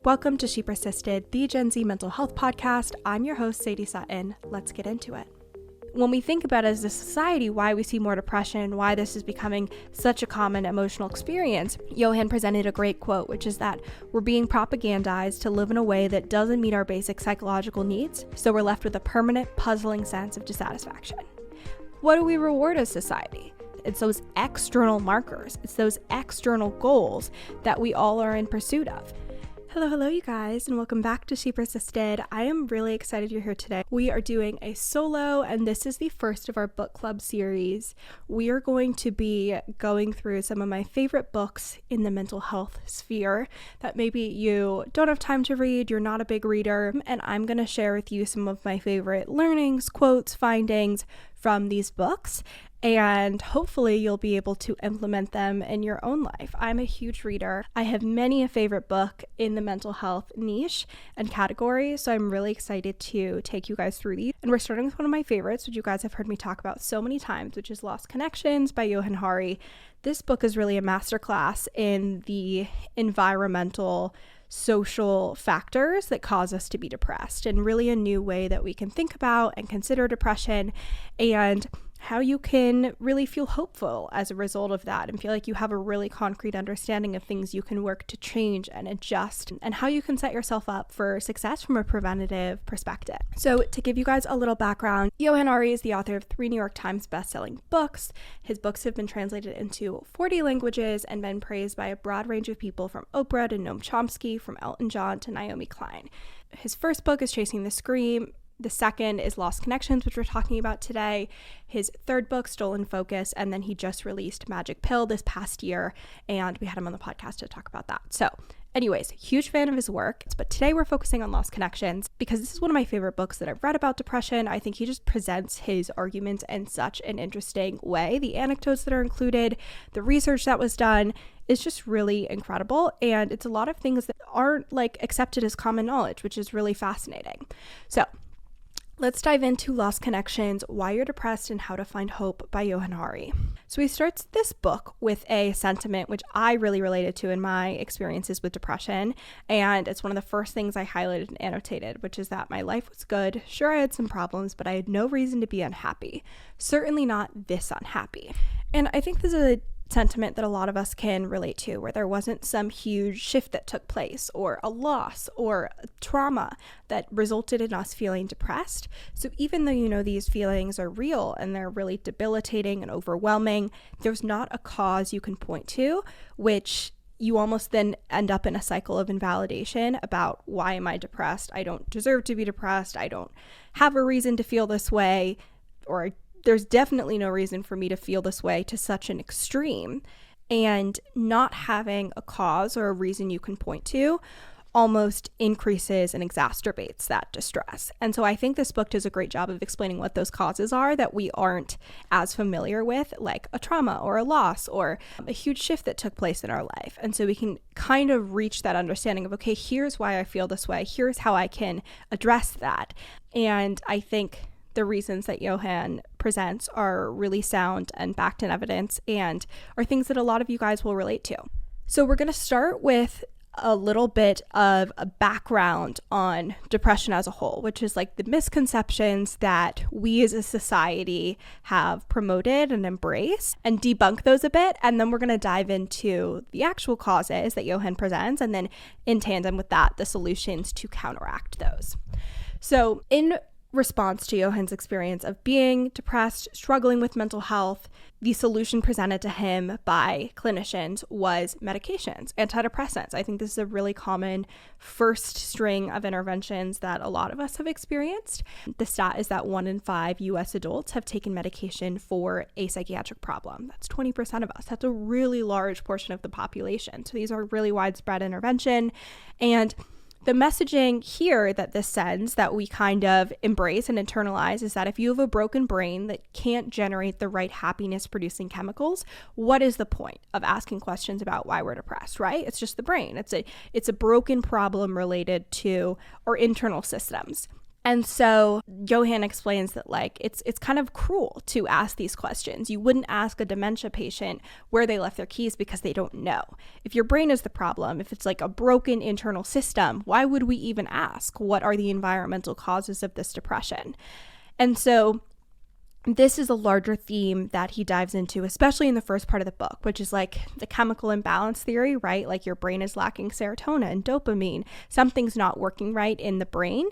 Welcome to She Persisted, the Gen Z mental health podcast. I'm your host, Sadie Sutton. Let's get into it. When we think about as a society why we see more depression, why this is becoming such a common emotional experience, Johann presented a great quote, which is that we're being propagandized to live in a way that doesn't meet our basic psychological needs, so we're left with a permanent, puzzling sense of dissatisfaction. What do we reward as society? It's those external markers. It's those external goals that we all are in pursuit of. Hello, you guys, and welcome back to She Persisted. I am really excited you're here today. We are doing a solo, and this is the first of our book club series. We are going to be going through some of my favorite books in the mental health sphere that maybe you don't have time to read, you're not a big reader, and I'm going to share with you some of my favorite learnings, quotes, findings from these books. And hopefully you'll be able to implement them in your own life. I'm a huge reader. I have many a favorite book in the mental health niche and category, so I'm really excited to take you guys through these. And we're starting with one of my favorites, which you guys have heard me talk about so many times, which is Lost Connections by Johann Hari. This book is really a masterclass in the environmental, social factors that cause us to be depressed, and really a new way that we can think about and consider depression, and how you can really feel hopeful as a result of that and feel like you have a really concrete understanding of things you can work to change and adjust, and how you can set yourself up for success from a preventative perspective. So to give you guys a little background, Johann Hari is the author of 3 New York Times bestselling books. His books have been translated into 40 languages and been praised by a broad range of people, from Oprah to Noam Chomsky, from Elton John to Naomi Klein. His first book is Chasing the Scream. The second is Lost Connections, which we're talking about today. His third book, Stolen Focus, and then he just released Magic Pill this past year, and we had him on the podcast to talk about that. So anyways, huge fan of his work, but today we're focusing on Lost Connections because this is one of my favorite books that I've read about depression. I think he just presents his arguments in such an interesting way. The anecdotes that are included, the research that was done is just really incredible, and it's a lot of things that aren't accepted as common knowledge, which is really fascinating. So let's dive into Lost Connections, Why You're Depressed and How to Find Hope by Johann Hari. So he starts this book with a sentiment which I really related to in my experiences with depression, and it's one of the first things I highlighted and annotated, which is that my life was good. Sure, I had some problems, but I had no reason to be unhappy. Certainly not this unhappy. And I think this is a sentiment that a lot of us can relate to, where there wasn't some huge shift that took place, or a loss or a trauma that resulted in us feeling depressed. So even though these feelings are real and they're really debilitating and overwhelming, there's not a cause you can point to, which you almost then end up in a cycle of invalidation about, why am I depressed? I don't deserve to be depressed. I don't have a reason to feel this way, or there's definitely no reason for me to feel this way to such an extreme. And not having a cause or a reason you can point to almost increases and exacerbates that distress. And so I think this book does a great job of explaining what those causes are that we aren't as familiar with, like a trauma or a loss or a huge shift that took place in our life. And so we can kind of reach that understanding of, okay, here's why I feel this way. Here's how I can address that. And I think the reasons that Johann presents are really sound and backed in evidence, and are things that a lot of you guys will relate to. So we're going to start with a little bit of a background on depression as a whole, which is the misconceptions that we as a society have promoted and embraced, and debunk those a bit. And then we're going to dive into the actual causes that Johann presents, and then in tandem with that, the solutions to counteract those. So in response to Johann's experience of being depressed, struggling with mental health, the solution presented to him by clinicians was medications, antidepressants. I think this is a really common first string of interventions that a lot of us have experienced. The stat is that 1 in 5 US adults have taken medication for a psychiatric problem. That's 20% of us. That's a really large portion of the population. So these are really widespread intervention, and the messaging here that this sends, that we kind of embrace and internalize, is that if you have a broken brain that can't generate the right happiness producing chemicals, what is the point of asking questions about why we're depressed, right? It's just the brain. It's a broken problem related to our internal systems. And so Johann explains that like it's kind of cruel to ask these questions. You wouldn't ask a dementia patient where they left their keys because they don't know. If your brain is the problem, if it's like a broken internal system, why would we even ask what are the environmental causes of this depression? And so this is a larger theme that he dives into, especially in the first part of the book, which is like the chemical imbalance theory, right? Like your brain is lacking serotonin and dopamine. Something's not working right in the brain.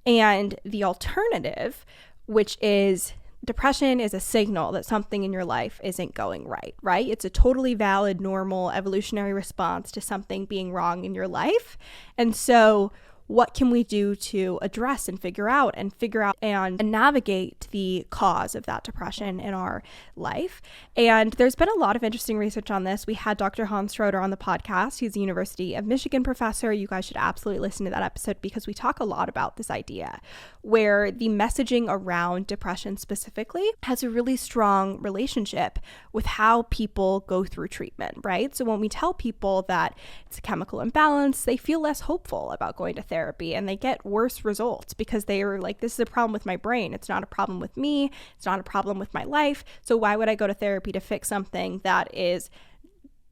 And the alternative, which is depression, is a signal that something in your life isn't going right, right? It's a totally valid, normal, evolutionary response to something being wrong in your life. And so what can we do to address and figure out and navigate the cause of that depression in our life? And there's been a lot of interesting research on this. We had Dr. Hans Schroeder on the podcast. He's a University of Michigan professor. You guys should absolutely listen to that episode because we talk a lot about this idea where the messaging around depression specifically has a really strong relationship with how people go through treatment, right? So when we tell people that it's a chemical imbalance, they feel less hopeful about going to therapy and they get worse results because they are like, this is a problem with my brain. It's not a problem with me. It's not a problem with my life. So why would I go to therapy to fix something that is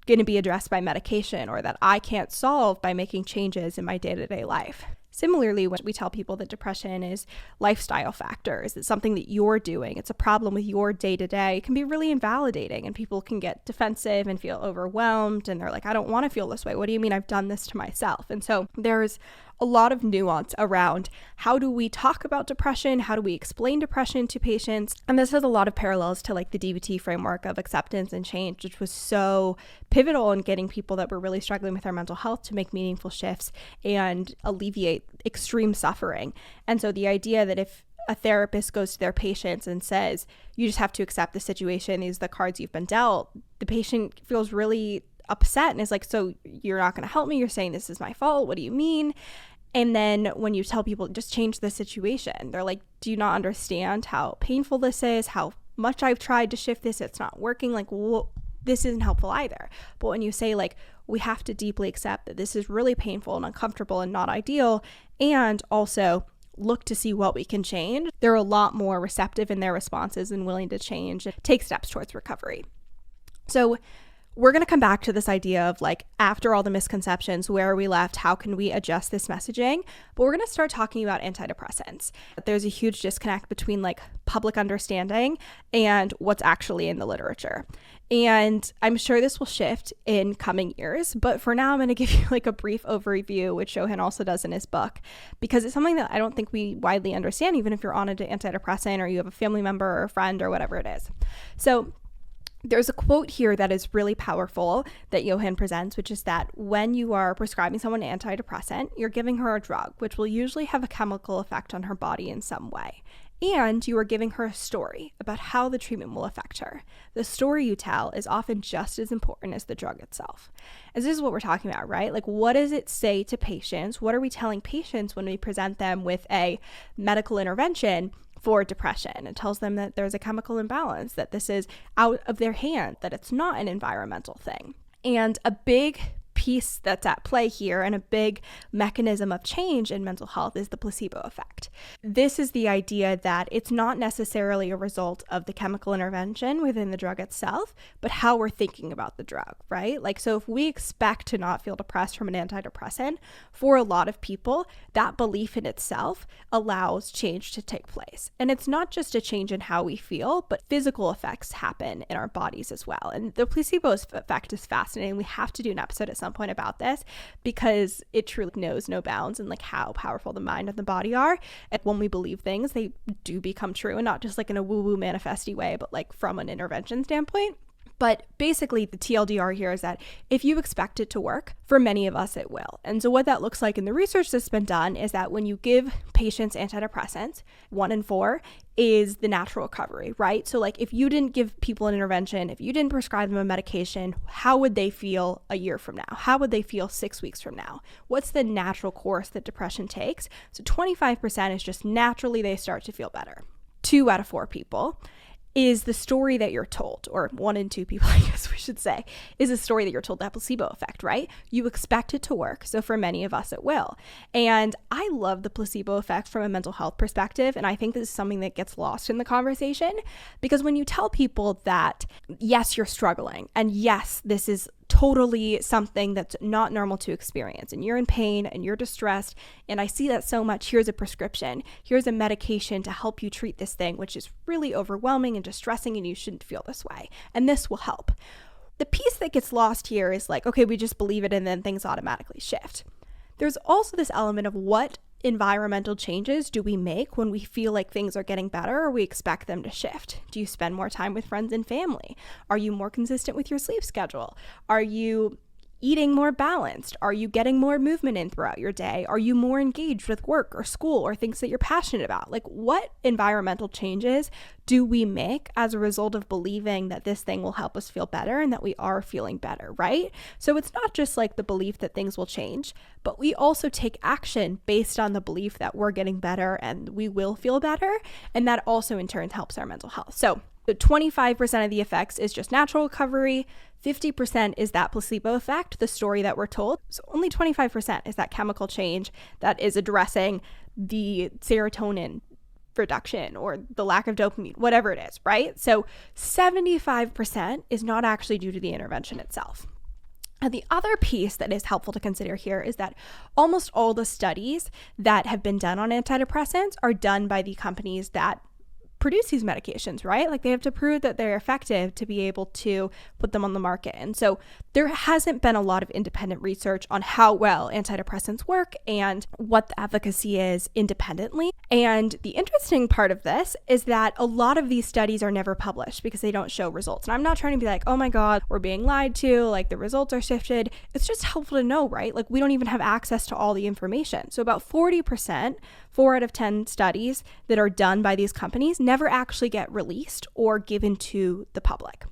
going to be addressed by medication or that I can't solve by making changes in my day-to-day life? Similarly, when we tell people that depression is lifestyle factors, it's something that you're doing, it's a problem with your day-to-day, it can be really invalidating and people can get defensive and feel overwhelmed and they're like, I don't want to feel this way. What do you mean I've done this to myself? And so there's a lot of nuance around how do we talk about depression, how do we explain depression to patients, and this has a lot of parallels to like the DBT framework of acceptance and change, which was so pivotal in getting people that were really struggling with their mental health to make meaningful shifts and alleviate extreme suffering. And so the idea that if a therapist goes to their patients and says, you just have to accept the situation, these are the cards you've been dealt, the patient feels really upset and is like, so you're not going to help me? You're saying this is my fault? What do you mean? And then when you tell people just change the situation, they're like, do you not understand how painful this is? How much I've tried to shift this, it's not working. Like, this isn't helpful either. But when you say like, we have to deeply accept that this is really painful and uncomfortable and not ideal, and also look to see what we can change, they're a lot more receptive in their responses and willing to change and take steps towards recovery. So we're going to come back to this idea of like, after all the misconceptions, where are we left? How can we adjust this messaging? But we're going to start talking about antidepressants. There's a huge disconnect between like public understanding and what's actually in the literature. And I'm sure this will shift in coming years, but for now, I'm going to give you like a brief overview, which Johann also does in his book, because it's something that I don't think we widely understand, even if you're on an antidepressant or you have a family member or a friend or whatever it is. So there's a quote here that is really powerful that Johann presents, which is that when you are prescribing someone an antidepressant, you're giving her a drug, which will usually have a chemical effect on her body in some way. And you are giving her a story about how the treatment will affect her. The story you tell is often just as important as the drug itself. And this is what we're talking about, right? Like, what does it say to patients? What are we telling patients when we present them with a medical intervention for depression? It tells them that there's a chemical imbalance, that this is out of their hand, that it's not an environmental thing. And a big piece that's at play here and a big mechanism of change in mental health is the placebo effect. This is the idea that it's not necessarily a result of the chemical intervention within the drug itself, but how we're thinking about the drug, right? Like, so if we expect to not feel depressed from an antidepressant, for a lot of people, that belief in itself allows change to take place. And it's not just a change in how we feel, but physical effects happen in our bodies as well. And the placebo effect is fascinating. We have to do an episode at some point about this because it truly knows no bounds and like how powerful the mind and the body are. And when we believe things, they do become true, and not just like in a woo-woo manifesty way, but like from an intervention standpoint. But basically, the TLDR here is that if you expect it to work, for many of us, it will. And so what that looks like in the research that's been done is that when you give patients antidepressants, 1 in 4 is the natural recovery, right? So like if you didn't give people an intervention, if you didn't prescribe them a medication, how would they feel a year from now? How would they feel 6 weeks from now? What's the natural course that depression takes? So 25% is just naturally they start to feel better. 2 out of 4 people is the story that you're told, or 1 in 2 people, I guess we should say, is a story that you're told, that placebo effect, right? You expect it to work. So for many of us, it will. And I love the placebo effect from a mental health perspective. And I think this is something that gets lost in the conversation, because when you tell people that, yes, you're struggling, and yes, this is totally something that's not normal to experience, and you're in pain and you're distressed, and I see that so much, here's a prescription, here's a medication to help you treat this thing, which is really overwhelming and distressing, and you shouldn't feel this way, and this will help. The piece that gets lost here is like, okay, we just believe it and then things automatically shift. There's also this element of what environmental changes do we make when we feel like things are getting better or we expect them to shift? Do you spend more time with friends and family? Are you more consistent with your sleep schedule? Are you eating more balanced? Are you getting more movement in throughout your day? Are you more engaged with work or school or things that you're passionate about? Like, what environmental changes do we make as a result of believing that this thing will help us feel better and that we are feeling better, right? So it's not just like the belief that things will change, but we also take action based on the belief that we're getting better and we will feel better. And that also in turn helps our mental health. So 25% of the effects is just natural recovery. 50% is that placebo effect, the story that we're told. So only 25% is that chemical change that is addressing the serotonin reduction or the lack of dopamine, whatever it is, right? So 75% is not actually due to the intervention itself. And the other piece that is helpful to consider here is that almost all the studies that have been done on antidepressants are done by the companies that produce these medications, right? Like they have to prove that they're effective to be able to put them on the market. And so there hasn't been a lot of independent research on how well antidepressants work and what the efficacy is independently. And the interesting part of this is that a lot of these studies are never published because they don't show results. And I'm not trying to be like, oh my God, we're being lied to, like the results are shifted. It's just helpful to know, right? Like we don't even have access to all the information. So about 40%, 4 out of 10 studies that are done by these companies never actually get released or given to the public.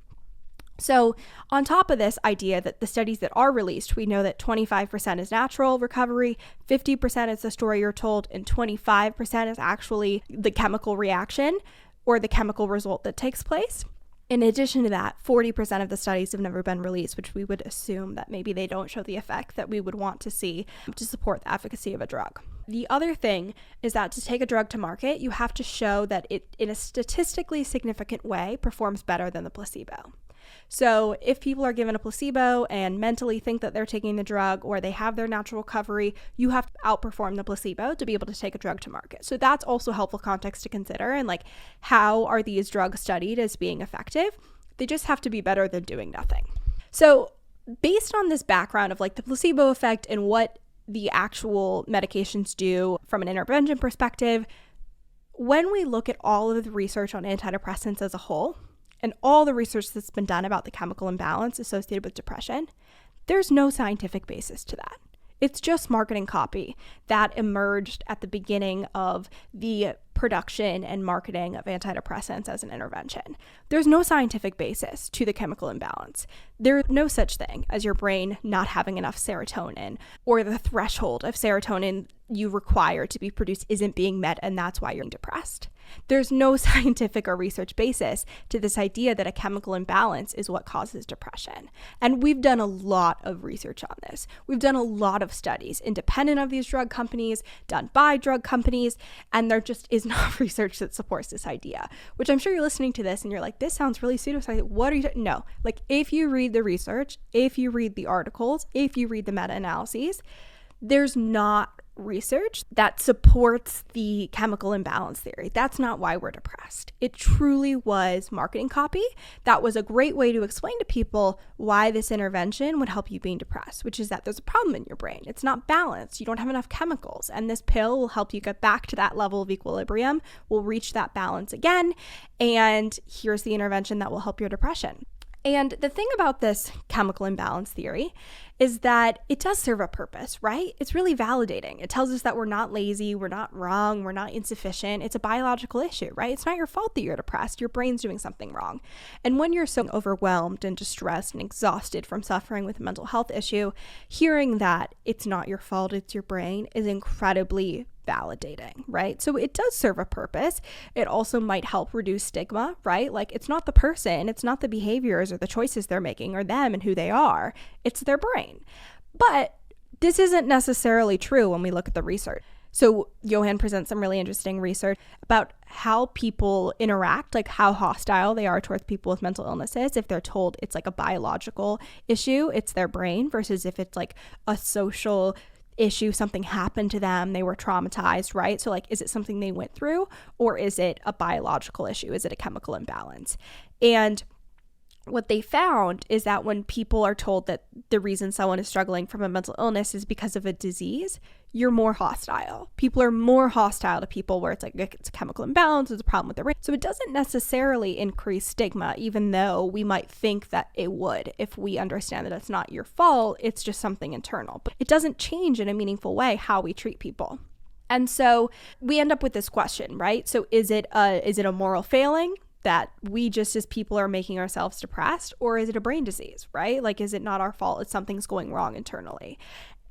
So on top of this idea that the studies that are released, we know that 25% is natural recovery, 50% is the story you're told, and 25% is actually the chemical reaction or the chemical result that takes place. In addition to that, 40% of the studies have never been released, which we would assume that maybe they don't show the effect that we would want to see to support the efficacy of a drug. The other thing is that to take a drug to market, you have to show that it, in a statistically significant way, performs better than the placebo. So if people are given a placebo and mentally think that they're taking the drug or they have their natural recovery, you have to outperform the placebo to be able to take a drug to market. So that's also helpful context to consider. And like, how are these drugs studied as being effective? They just have to be better than doing nothing. So based on this background of like the placebo effect and what the actual medications do from an intervention perspective, when we look at all of the research on antidepressants as a whole, and all the research that's been done about the chemical imbalance associated with depression, there's no scientific basis to that. It's just marketing copy that emerged at the beginning of the production and marketing of antidepressants as an intervention. There's no scientific basis to the chemical imbalance. There's no such thing as your brain not having enough serotonin or the threshold of serotonin you require to be produced isn't being met, and that's why you're depressed. There's no scientific or research basis to this idea that a chemical imbalance is what causes depression. And we've done a lot of research on this. We've done a lot of studies independent of these drug companies, done by drug companies, and there just is not research that supports this idea, which I'm sure you're listening to this and you're like, this sounds really pseudoscientific. What are you doing? No, like if you read the research, if you read the articles, if you read the meta-analyses, there's not research that supports the chemical imbalance theory. That's not why we're depressed. It truly was marketing copy. That was a great way to explain to people why this intervention would help you being depressed, which is that there's a problem in your brain. It's not balanced. You don't have enough chemicals, and this pill will help you get back to that level of equilibrium. We'll reach that balance again, and here's the intervention that will help your depression. And the thing about this chemical imbalance theory is that it does serve a purpose, right? It's really validating. It tells us that we're not lazy, we're not wrong, we're not insufficient. It's a biological issue, right? It's not your fault that you're depressed. Your brain's doing something wrong. And when you're so overwhelmed and distressed and exhausted from suffering with a mental health issue, hearing that it's not your fault, it's your brain is incredibly validating, right? So it does serve a purpose. It also might help reduce stigma, right? Like it's not the person, it's not the behaviors or the choices they're making or them and who they are, it's their brain. But this isn't necessarily true when we look at the research. So Johann presents some really interesting research about how people interact, like how hostile they are towards people with mental illnesses. If they're told it's like a biological issue, it's their brain, versus if it's like a social issue, something happened to them, they were traumatized, right? So like, is it something they went through, or is it a biological issue? Is it a chemical imbalance? And what they found is that when people are told that the reason someone is struggling from a mental illness is because of a disease, you're more hostile. People are more hostile to people where it's like it's a chemical imbalance, it's a problem with the brain. So it doesn't necessarily increase stigma, even though we might think that it would if we understand that it's not your fault, it's just something internal. But it doesn't change in a meaningful way how we treat people. And so we end up with this question, right? So is it a moral failing that we just as people are making ourselves depressed, or is it a brain disease, right? Like, is it not our fault? It's something's going wrong internally.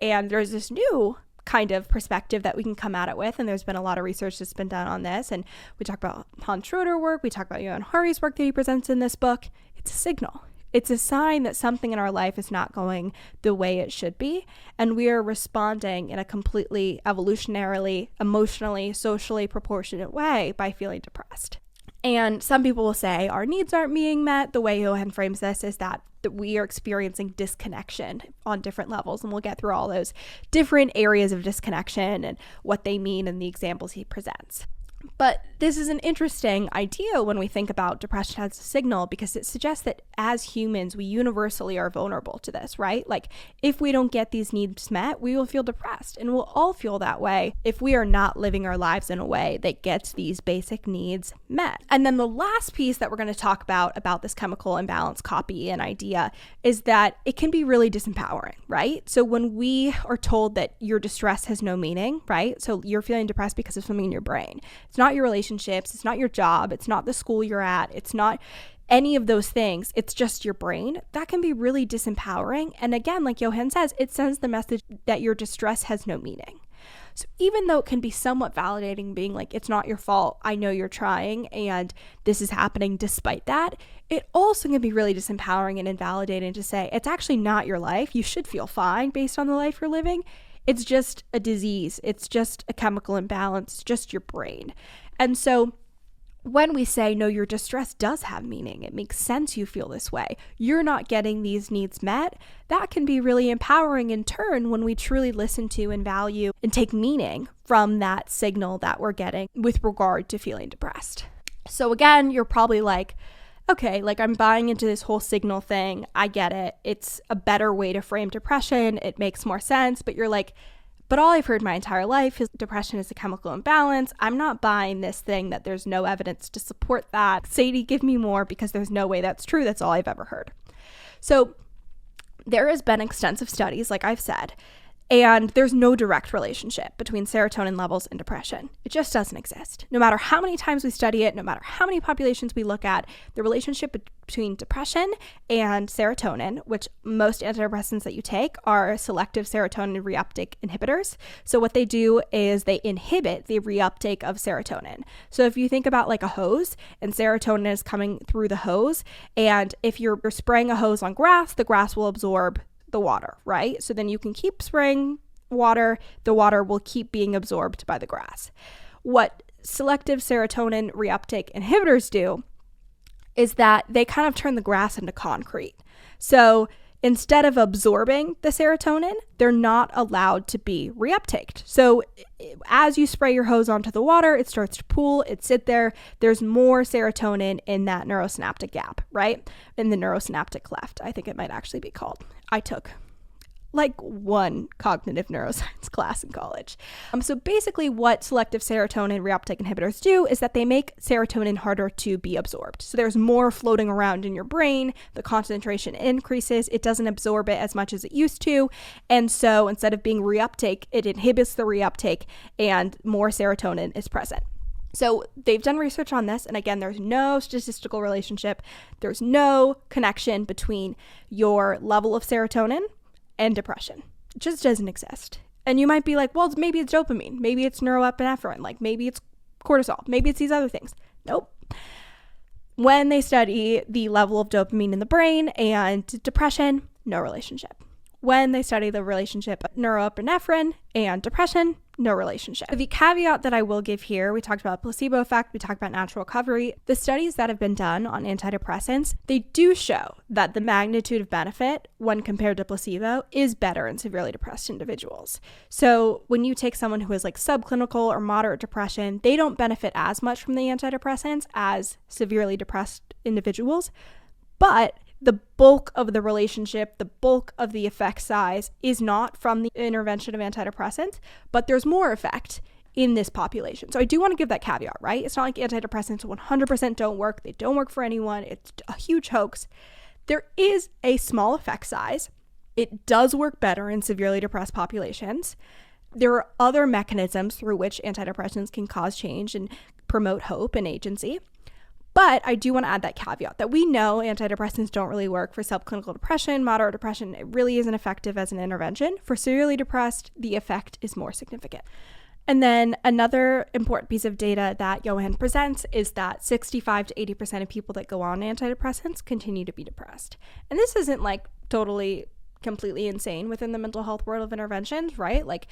And there's this new kind of perspective that we can come at it with, and there's been a lot of research that's been done on this, and we talk about Hans Schroeder work, we talk about Johann Hari's work that he presents in this book. It's a signal. It's a sign that something in our life is not going the way it should be, and we are responding in a completely evolutionarily, emotionally, socially proportionate way by feeling depressed. And some people will say our needs aren't being met. The way Johann frames this is that we are experiencing disconnection on different levels, and we'll get through all those different areas of disconnection and what they mean in the examples he presents. But this is an interesting idea when we think about depression as a signal, because it suggests that as humans, we universally are vulnerable to this, right? Like if we don't get these needs met, we will feel depressed, and we'll all feel that way if we are not living our lives in a way that gets these basic needs met. And then the last piece that we're going to talk about this chemical imbalance copy and idea is that it can be really disempowering, right? So when we are told that your distress has no meaning, right? So you're feeling depressed because of something in your brain. It's not your relationships, it's not your job, it's not the school you're at, it's not any of those things, it's just your brain. That can be really disempowering. And again, like Johann says, it sends the message that your distress has no meaning. So even though it can be somewhat validating, being like, it's not your fault, I know you're trying, and this is happening despite that, it also can be really disempowering and invalidating to say, it's actually not your life, you should feel fine based on the life you're living. It's just a disease. It's just a chemical imbalance, just your brain. And so when we say, no, your distress does have meaning, it makes sense you feel this way, you're not getting these needs met, that can be really empowering in turn when we truly listen to and value and take meaning from that signal that we're getting with regard to feeling depressed. So again, you're probably like, okay, like I'm buying into this whole signal thing. I get it. It's a better way to frame depression. It makes more sense. But you're like, but all I've heard my entire life is depression is a chemical imbalance. I'm not buying this thing that there's no evidence to support that. Sadie, give me more, because there's no way that's true. That's all I've ever heard. So there has been extensive studies, like I've said, and there's no direct relationship between serotonin levels and depression. It just doesn't exist. No matter how many times we study it, no matter how many populations we look at, the relationship between depression and serotonin, which most antidepressants that you take are selective serotonin reuptake inhibitors. So what they do is they inhibit the reuptake of serotonin. So if you think about like a hose, and serotonin is coming through the hose, and if you're spraying a hose on grass, the grass will absorb the water, right? So then you can keep spraying water, the water will keep being absorbed by the grass. What selective serotonin reuptake inhibitors do is that they kind of turn the grass into concrete. So instead of absorbing the serotonin, they're not allowed to be reuptaked. So as you spray your hose onto the water, it starts to pool, it sit there, there's more serotonin in that neurosynaptic gap, right? In the neurosynaptic cleft, I think it might actually be called. I took like one cognitive neuroscience class in college. So basically what selective serotonin reuptake inhibitors do is that they make serotonin harder to be absorbed. So there's more floating around in your brain, the concentration increases, it doesn't absorb it as much as it used to, and so instead of being reuptake, it inhibits the reuptake and more serotonin is present. So they've done research on this, and again, there's no statistical relationship, there's no connection between your level of serotonin and depression. It just doesn't exist. And you might be like, well, maybe it's dopamine. Maybe it's norepinephrine. Like maybe it's cortisol. Maybe it's these other things. Nope. When they study the level of dopamine in the brain and depression, no relationship. When they study the relationship of norepinephrine and depression, no relationship. The caveat that I will give here, we talked about placebo effect, we talked about natural recovery. The studies that have been done on antidepressants, they do show that the magnitude of benefit when compared to placebo is better in severely depressed individuals. So when you take someone who is like subclinical or moderate depression, they don't benefit as much from the antidepressants as severely depressed individuals, but the bulk of the relationship, the bulk of the effect size is not from the intervention of antidepressants, but there's more effect in this population. So I do want to give that caveat, right? It's not like antidepressants 100% don't work. They don't work for anyone. It's a huge hoax. There is a small effect size. It does work better in severely depressed populations. There are other mechanisms through which antidepressants can cause change and promote hope and agency. But I do want to add that caveat that we know antidepressants don't really work for subclinical depression, moderate depression. It really isn't effective as an intervention. For severely depressed, the effect is more significant. And then another important piece of data that Johann presents is that 65 to 80% of people that go on antidepressants continue to be depressed. And this isn't like totally, completely insane within the mental health world of interventions, right? Like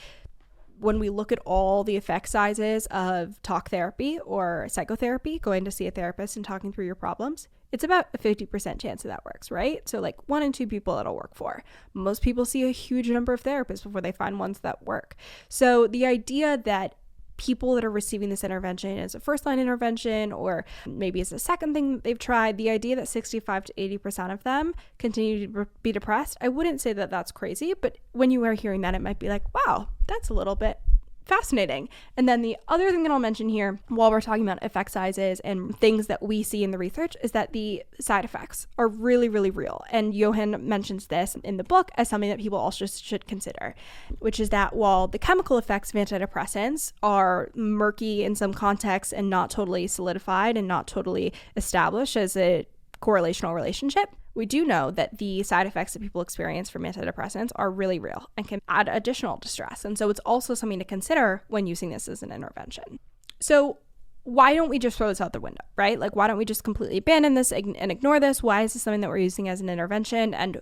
when we look at all the effect sizes of talk therapy or psychotherapy, going to see a therapist and talking through your problems, it's about a 50% chance that works, right? So like 1 in 2 people it'll work for. Most people see a huge number of therapists before they find ones that work. So the idea that people that are receiving this intervention as a first-line intervention, or maybe it's the second thing that they've tried, the idea that 65 to 80% of them continue to be depressed, I wouldn't say that that's crazy, but when you are hearing that, it might be like, wow, that's a little bit fascinating. And then the other thing that I'll mention here while we're talking about effect sizes and things that we see in the research is that the side effects are really, really real. And Johann mentions this in the book as something that people also should consider, which is that while the chemical effects of antidepressants are murky in some contexts and not totally solidified and not totally established as a correlational relationship, we do know that the side effects that people experience from antidepressants are really real and can add additional distress. And so it's also something to consider when using this as an intervention. So why don't we just throw this out the window, right? Like, why don't we just completely abandon this and ignore this? Why is this something that we're using as an intervention and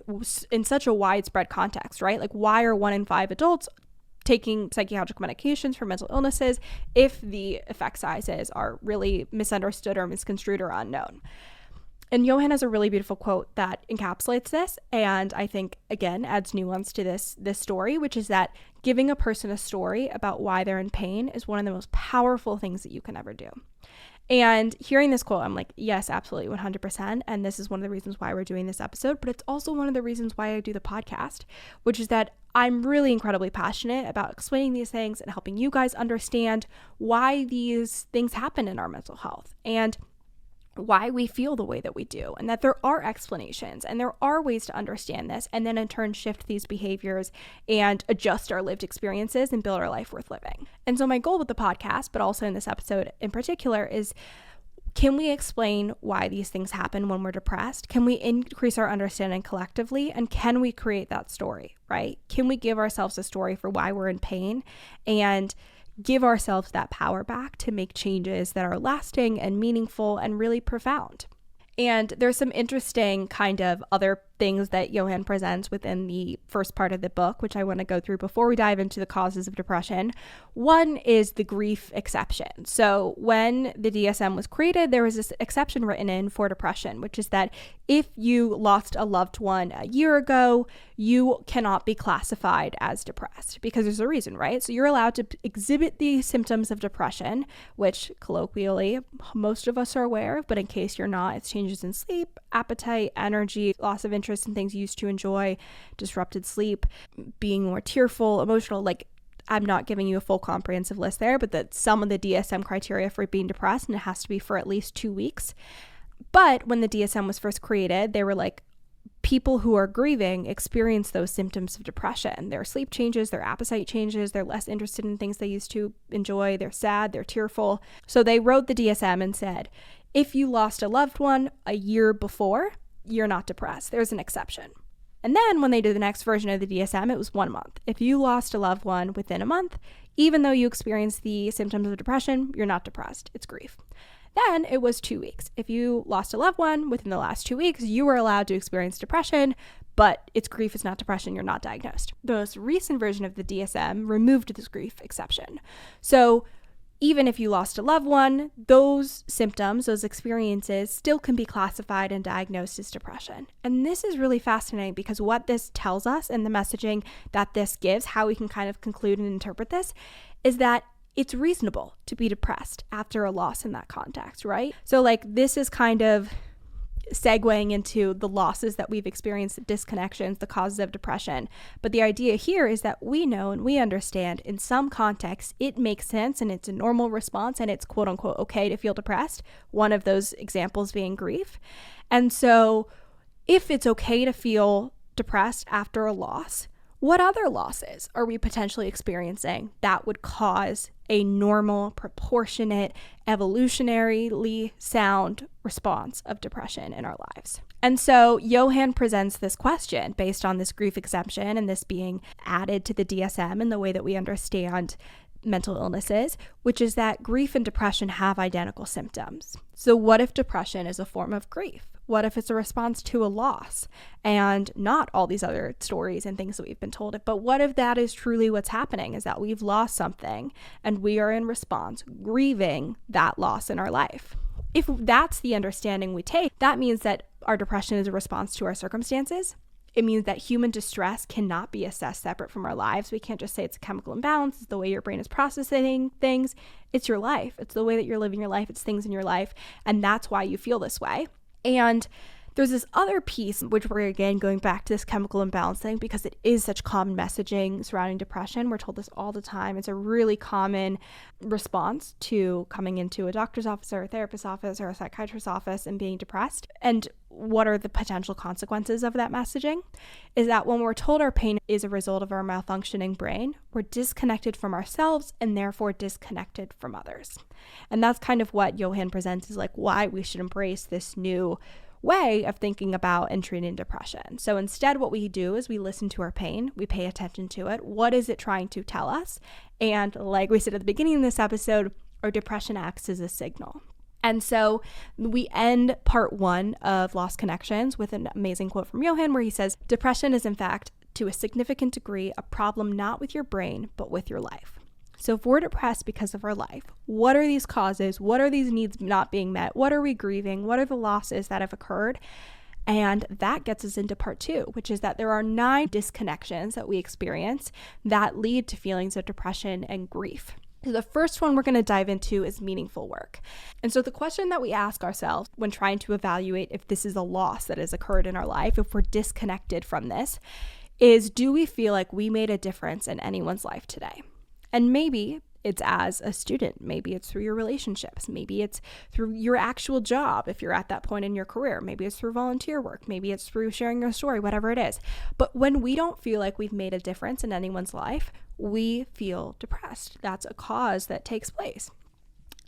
in such a widespread context, right? Like, why are 1 in 5 adults taking psychiatric medications for mental illnesses if the effect sizes are really misunderstood or misconstrued or unknown? And Johann has a really beautiful quote that encapsulates this, and I think, again, adds nuance to this story, which is that giving a person a story about why they're in pain is one of the most powerful things that you can ever do. And hearing this quote, I'm like, yes, absolutely, 100%. And this is one of the reasons why we're doing this episode, but it's also one of the reasons why I do the podcast, which is that I'm really incredibly passionate about explaining these things and helping you guys understand why these things happen in our mental health and why we feel the way that we do, and that there are explanations and there are ways to understand this and then in turn shift these behaviors and adjust our lived experiences and build our life worth living. And so my goal with the podcast, but also in this episode in particular, is can we explain why these things happen when we're depressed? Can we increase our understanding collectively? And can we create that story, right? Can we give ourselves a story for why we're in pain and give ourselves that power back to make changes that are lasting and meaningful and really profound? And there's some interesting kind of other things that Johann presents within the first part of the book, which I want to go through before we dive into the causes of depression. One is the grief exception. So when the DSM was created, there was this exception written in for depression, which is that if you lost a loved one a year ago, you cannot be classified as depressed because there's a reason, right? So you're allowed to exhibit the symptoms of depression, which colloquially most of us are aware of, but in case you're not, it's changes in sleep, appetite, energy, loss of interest in things you used to enjoy, disrupted sleep, being more tearful, emotional. Like, I'm not giving you a full comprehensive list there, but that some of the DSM criteria for being depressed, and it has to be for at least 2 weeks. But when the DSM was first created, they were like, people who are grieving experience those symptoms of depression. Their sleep changes, their appetite changes, they're less interested in things they used to enjoy, they're sad, they're tearful. So they wrote the DSM and said, if you lost a loved one a year before, you're not depressed. There's an exception. And then when they did the next version of the DSM, it was 1 month. If you lost a loved one within a month, even though you experienced the symptoms of depression, you're not depressed, it's grief. Then it was 2 weeks. If you lost a loved one within the last 2 weeks, you were allowed to experience depression, but it's grief, it's not depression, you're not diagnosed. The most recent version of the DSM removed this grief exception. So even if you lost a loved one, those symptoms, those experiences still can be classified and diagnosed as depression. And this is really fascinating because what this tells us and the messaging that this gives, how we can kind of conclude and interpret this, is that it's reasonable to be depressed after a loss in that context, right? So like this is kind of segueing into the losses that we've experienced, the disconnections, the causes of depression. But the idea here is that we know and we understand in some contexts it makes sense and it's a normal response and it's quote unquote okay to feel depressed. One of those examples being grief. And so if it's okay to feel depressed after a loss, what other losses are we potentially experiencing that would cause a normal, proportionate, evolutionarily sound response of depression in our lives? And so Johann presents this question based on this grief exemption and this being added to the DSM and the way that we understand mental illnesses, which is that grief and depression have identical symptoms. So what if depression is a form of grief? What if it's a response to a loss and not all these other stories and things that we've been told? But what if that is truly what's happening, is that we've lost something and we are in response grieving that loss in our life? If that's the understanding we take, that means that our depression is a response to our circumstances. It means that human distress cannot be assessed separate from our lives. We can't just say it's a chemical imbalance. It's the way your brain is processing things. It's your life. It's the way that you're living your life. It's things in your life. And that's why you feel this way. And there's this other piece, which we're again going back to this chemical imbalance thing because it is such common messaging surrounding depression. We're told this all the time. It's a really common response to coming into a doctor's office or a therapist's office or a psychiatrist's office and being depressed. And what are the potential consequences of that messaging? Is that when we're told our pain is a result of our malfunctioning brain, we're disconnected from ourselves and therefore disconnected from others. And that's kind of what Johann presents as like why we should embrace this new way of thinking about and treating depression. So instead, what we do is we listen to our pain, we pay attention to it. What is it trying to tell us? And like we said at the beginning of this episode, our depression acts as a signal. And so we end part 1 of Lost Connections with an amazing quote from Johann where he says, "Depression is in fact, to a significant degree, a problem not with your brain, but with your life." So if we're depressed because of our life, what are these causes? What are these needs not being met? What are we grieving? What are the losses that have occurred? And that gets us into part 2, which is that there are 9 disconnections that we experience that lead to feelings of depression and grief. So the first one we're going to dive into is meaningful work. And so the question that we ask ourselves when trying to evaluate if this is a loss that has occurred in our life, if we're disconnected from this, is do we feel like we made a difference in anyone's life today? And maybe it's as a student, maybe it's through your relationships, maybe it's through your actual job if you're at that point in your career, maybe it's through volunteer work, maybe it's through sharing your story, whatever it is. But when we don't feel like we've made a difference in anyone's life, we feel depressed. That's a cause that takes place.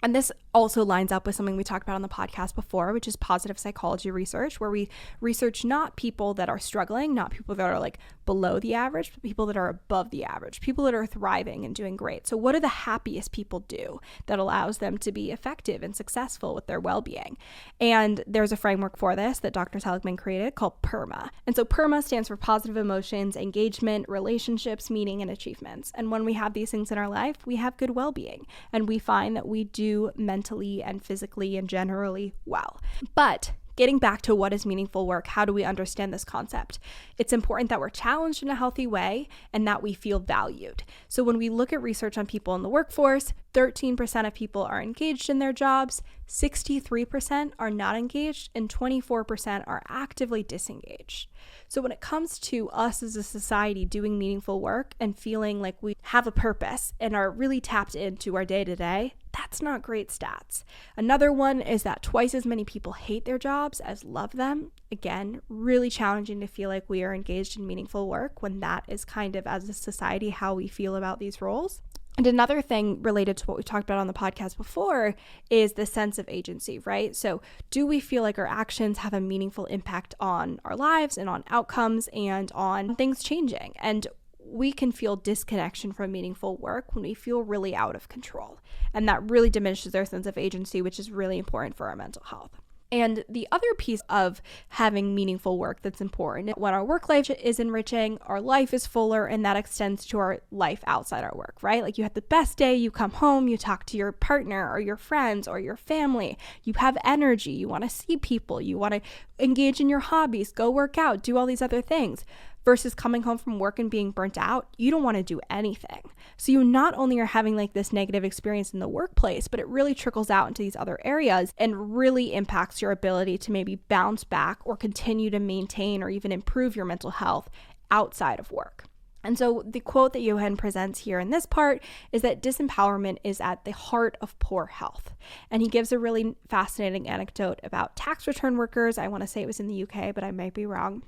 And this also lines up with something we talked about on the podcast before, which is positive psychology research, where we research not people that are struggling, not people that are like below the average, but people that are above the average, people that are thriving and doing great. So what do the happiest people do that allows them to be effective and successful with their well-being? And there's a framework for this that Dr. Seligman created called PERMA. And so PERMA stands for positive emotions, engagement, relationships, meaning, and achievements. And when we have these things in our life, we have good well-being. And we find that we do mentally and physically and generally well. But getting back to what is meaningful work, how do we understand this concept? It's important that we're challenged in a healthy way and that we feel valued. So when we look at research on people in the workforce, 13% of people are engaged in their jobs, 63% are not engaged, and 24% are actively disengaged. So when it comes to us as a society doing meaningful work and feeling like we have a purpose and are really tapped into our day-to-day, that's not great stats. Another one is that twice as many people hate their jobs as love them. Again, really challenging to feel like we are engaged in meaningful work when that is kind of, as a society, how we feel about these roles. And another thing related to what we talked about on the podcast before is the sense of agency, right? So do we feel like our actions have a meaningful impact on our lives and on outcomes and on things changing? And we can feel disconnection from meaningful work when we feel really out of control. And that really diminishes our sense of agency, which is really important for our mental health. And the other piece of having meaningful work that's important, when our work life is enriching, our life is fuller, and that extends to our life outside our work, right? Like you had the best day, you come home, you talk to your partner or your friends or your family, you have energy, you want to see people, you want to engage in your hobbies, go work out, do all these other things. Versus coming home from work and being burnt out, you don't want to do anything. So you not only are having like this negative experience in the workplace, but it really trickles out into these other areas and really impacts your ability to maybe bounce back or continue to maintain or even improve your mental health outside of work. And so the quote that Johann presents here in this part is that disempowerment is at the heart of poor health. And he gives a really fascinating anecdote about tax return workers. I want to say it was in the UK, but I might be wrong.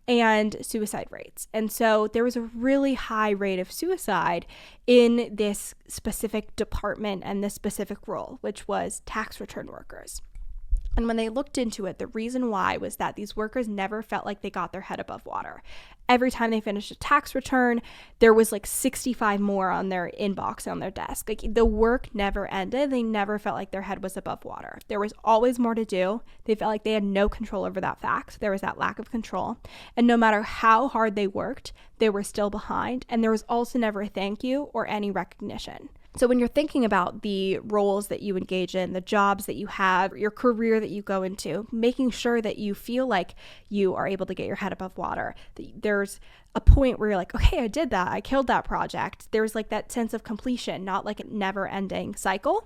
And suicide rates. And so there was a really high rate of suicide in this specific department and this specific role, which was tax return workers. And when they looked into it, the reason why was that these workers never felt like they got their head above water. Every time they finished a tax return, there was like 65 more on their inbox on their desk. Like the work never ended. They never felt like their head was above water. There was always more to do. They felt like they had no control over that fact. There was that lack of control. And no matter how hard they worked, they were still behind. And there was also never a thank you or any recognition. So when you're thinking about the roles that you engage in, the jobs that you have, your career that you go into, making sure that you feel like you are able to get your head above water. There's a point where you're like, okay, I did that. I killed that project. There's like that sense of completion, not like a never ending cycle,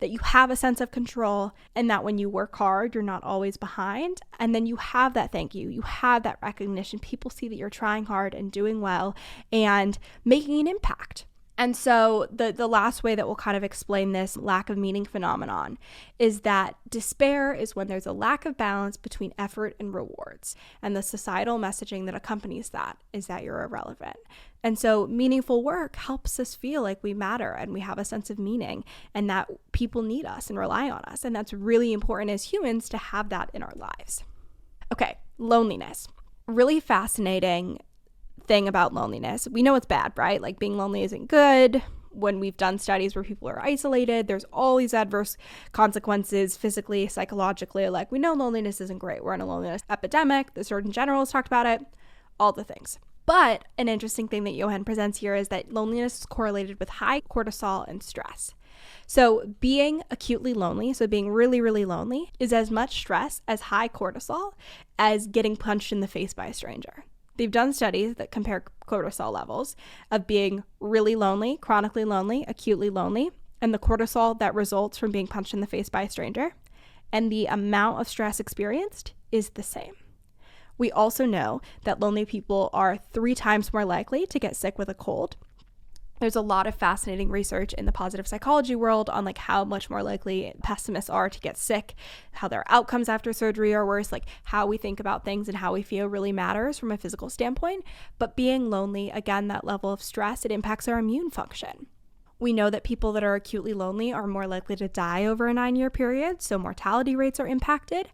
that you have a sense of control and that when you work hard, you're not always behind. And then you have that thank you. You have that recognition. People see that you're trying hard and doing well and making an impact. And so the last way that we'll kind of explain this lack of meaning phenomenon is that despair is when there's a lack of balance between effort and rewards. And the societal messaging that accompanies that is that you're irrelevant. And so meaningful work helps us feel like we matter and we have a sense of meaning and that people need us and rely on us. And that's really important as humans to have that in our lives. Okay, loneliness. Really fascinating thing about loneliness. We know it's bad, right? Like being lonely isn't good. When we've done studies where people are isolated, there's all these adverse consequences physically, psychologically. Like we know loneliness isn't great. We're in a loneliness epidemic. The Surgeon General has talked about it, all the things. But an interesting thing that Johann presents here is that loneliness is correlated with high cortisol and stress. So being acutely lonely, so being really, really lonely, is as much stress as high cortisol as getting punched in the face by a stranger. They've done studies that compare cortisol levels of being really lonely, chronically lonely, acutely lonely, and the cortisol that results from being punched in the face by a stranger. And the amount of stress experienced is the same. We also know that lonely people are 3 times more likely to get sick with a cold. There's a lot of fascinating research in the positive psychology world on like how much more likely pessimists are to get sick, how their outcomes after surgery are worse, like how we think about things and how we feel really matters from a physical standpoint. But being lonely, again, that level of stress, it impacts our immune function. We know that people that are acutely lonely are more likely to die over a 9-year period, so mortality rates are impacted.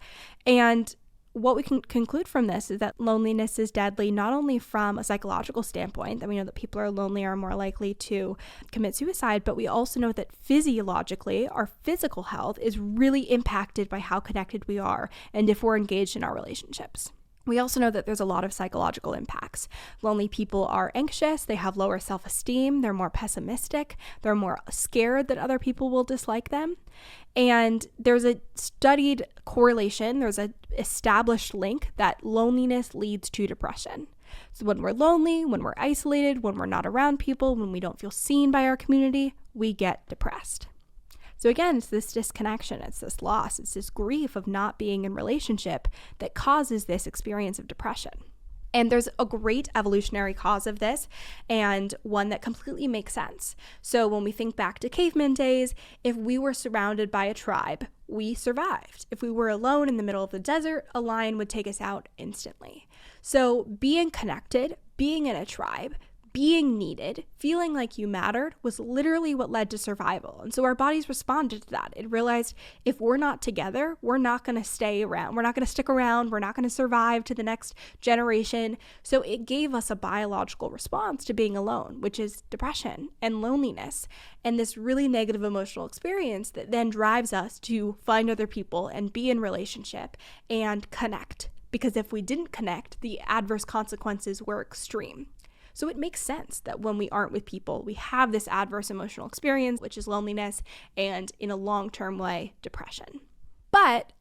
And what we can conclude from this is that loneliness is deadly, not only from a psychological standpoint, that we know that people are lonely are more likely to commit suicide, but we also know that physiologically, our physical health is really impacted by how connected we are and if we're engaged in our relationships. We also know that there's a lot of psychological impacts. Lonely people are anxious, they have lower self-esteem, they're more pessimistic, they're more scared that other people will dislike them. And there's a studied correlation, there's an established link that loneliness leads to depression. So when we're lonely, when we're isolated, when we're not around people, when we don't feel seen by our community, we get depressed. So again, it's this disconnection, it's this loss, it's this grief of not being in relationship that causes this experience of depression. And there's a great evolutionary cause of this and one that completely makes sense. So when we think back to caveman days, if we were surrounded by a tribe, we survived. If we were alone in the middle of the desert, a lion would take us out instantly. So being connected, being in a tribe, being needed, feeling like you mattered, was literally what led to survival. And so our bodies responded to that. It realized if we're not together, we're not going to stay around. We're not going to stick around. We're not going to survive to the next generation. So it gave us a biological response to being alone, which is depression and loneliness and this really negative emotional experience that then drives us to find other people and be in relationship and connect. Because if we didn't connect, the adverse consequences were extreme. So it makes sense that when we aren't with people, we have this adverse emotional experience, which is loneliness, and in a long-term way, depression. But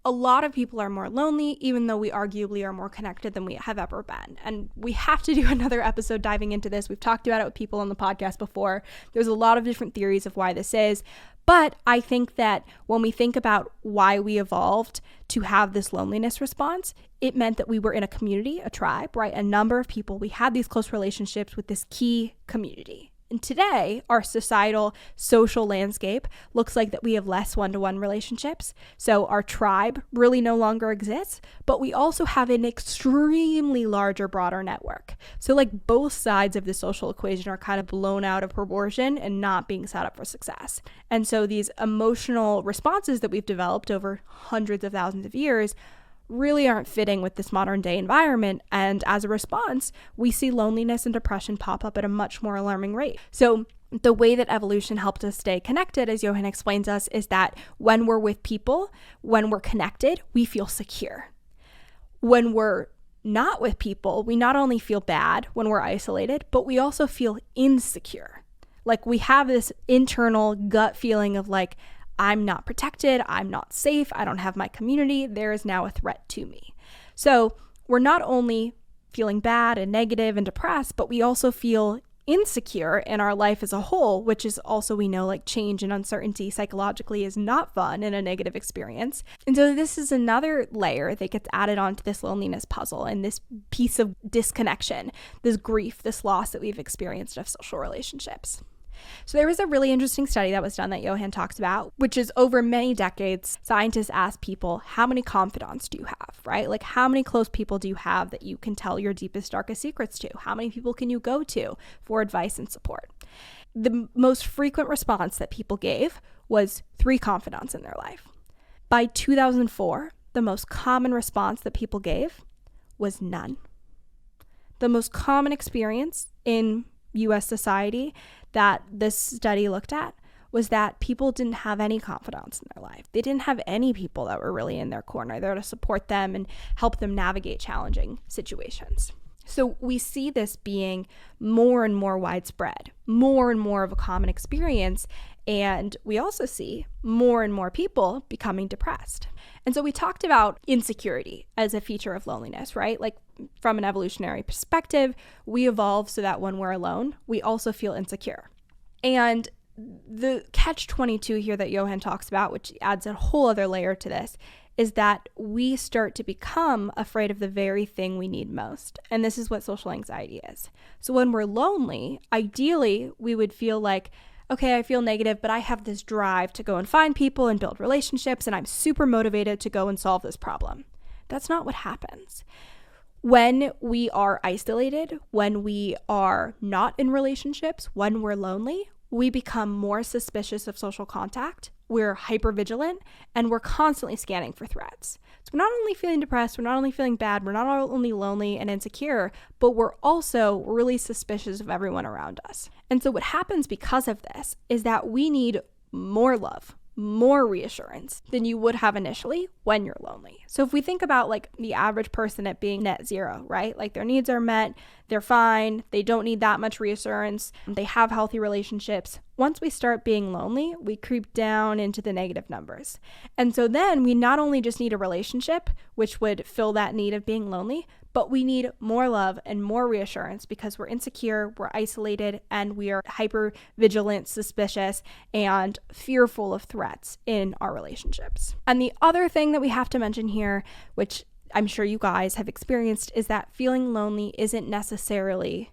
a lot of people are more lonely, even though we arguably are more connected than we have ever been. And we have to do another episode diving into this. We've talked about it with people on the podcast before. There's a lot of different theories of why this is. But I think that when we think about why we evolved to have this loneliness response, it meant that we were in a community, a tribe, right? A number of people. We had these close relationships with this key community. And today, our societal social landscape looks like that we have less one-to-one relationships. So our tribe really no longer exists, but we also have an extremely larger, broader network. So like both sides of the social equation are kind of blown out of proportion and not being set up for success. And so these emotional responses that we've developed over hundreds of thousands of years really aren't fitting with this modern day environment. And as a response, we see loneliness and depression pop up at a much more alarming rate. So the way that evolution helped us stay connected, as Johann explains us, is that when we're with people, when we're connected, we feel secure. When we're not with people, we not only feel bad when we're isolated, but we also feel insecure. Like we have this internal gut feeling of like, I'm not protected, I'm not safe, I don't have my community, there is now a threat to me. So we're not only feeling bad and negative and depressed, but we also feel insecure in our life as a whole, which is also, we know, like change and uncertainty psychologically is not fun and a negative experience. And so this is another layer that gets added onto this loneliness puzzle and this piece of disconnection, this grief, this loss that we've experienced of social relationships. So there was a really interesting study that was done that Johann talks about, which is over many decades, scientists asked people, how many confidants do you have, right? Like how many close people do you have that you can tell your deepest, darkest secrets to? How many people can you go to for advice and support? The most frequent response that people gave was 3 confidants in their life. By 2004, the most common response that people gave was none. The most common experience in US society that this study looked at was that people didn't have any confidants in their life. They didn't have any people that were really in their corner there to support them and help them navigate challenging situations. So we see this being more and more widespread, more and more of a common experience, and we also see more and more people becoming depressed. And so we talked about insecurity as a feature of loneliness, right? Like from an evolutionary perspective, we evolve so that when we're alone, we also feel insecure. And the catch-22 here that Johann talks about, which adds a whole other layer to this, is that we start to become afraid of the very thing we need most. And this is what social anxiety is. So when we're lonely, ideally, we would feel like, okay, I feel negative, but I have this drive to go and find people and build relationships, and I'm super motivated to go and solve this problem. That's not what happens. When we are isolated, when we are not in relationships, when we're lonely, we become more suspicious of social contact, we're hypervigilant, and we're constantly scanning for threats. So we're not only feeling depressed, we're not only feeling bad, we're not only lonely and insecure, but we're also really suspicious of everyone around us. And so what happens because of this is that we need more love, more reassurance than you would have initially when you're lonely. So if we think about like the average person at being net zero, right? Like their needs are met, they're fine, they don't need that much reassurance, they have healthy relationships. Once we start being lonely, we creep down into the negative numbers. And so then we not only just need a relationship, which would fill that need of being lonely, but we need more love and more reassurance because we're insecure, we're isolated, and we are hyper vigilant, suspicious, and fearful of threats in our relationships. And the other thing that we have to mention here, which I'm sure you guys have experienced, is that feeling lonely isn't necessarily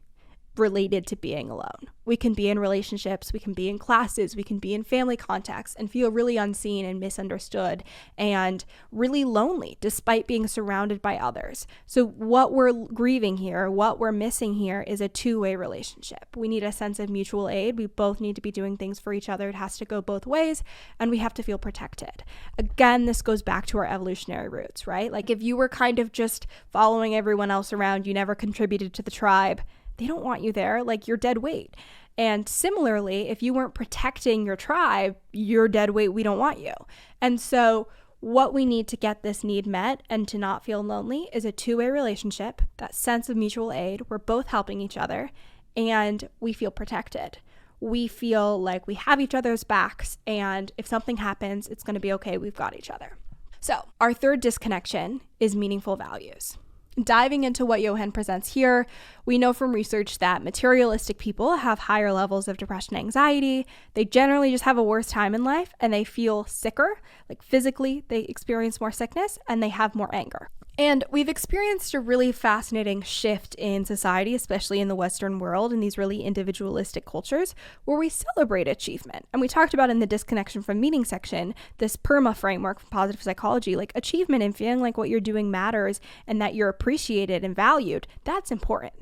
related to being alone. We can be in relationships, we can be in classes, we can be in family contexts and feel really unseen and misunderstood and really lonely despite being surrounded by others. So what we're grieving here, what we're missing here is a two-way relationship. We need a sense of mutual aid. We both need to be doing things for each other. It has to go both ways, and we have to feel protected. Again, this goes back to our evolutionary roots, right? Like if you were kind of just following everyone else around, you never contributed to the tribe, they don't want you there, like you're dead weight. And similarly, if you weren't protecting your tribe, you're dead weight, we don't want you. And so what we need to get this need met and to not feel lonely is a two-way relationship, that sense of mutual aid. We're both helping each other and we feel protected. We feel like we have each other's backs, and if something happens, it's going to be okay. We've got each other. So our third disconnection is meaningful values. Diving into what Johann presents here, we know from research that materialistic people have higher levels of depression and anxiety. They generally just have a worse time in life and they feel sicker, like physically they experience more sickness and they have more anger. And we've experienced a really fascinating shift in society, especially in the Western world, in these really individualistic cultures where we celebrate achievement. And we talked about in the disconnection from meaning section, this PERMA framework from positive psychology, like achievement and feeling like what you're doing matters and that you're appreciated and valued. That's important.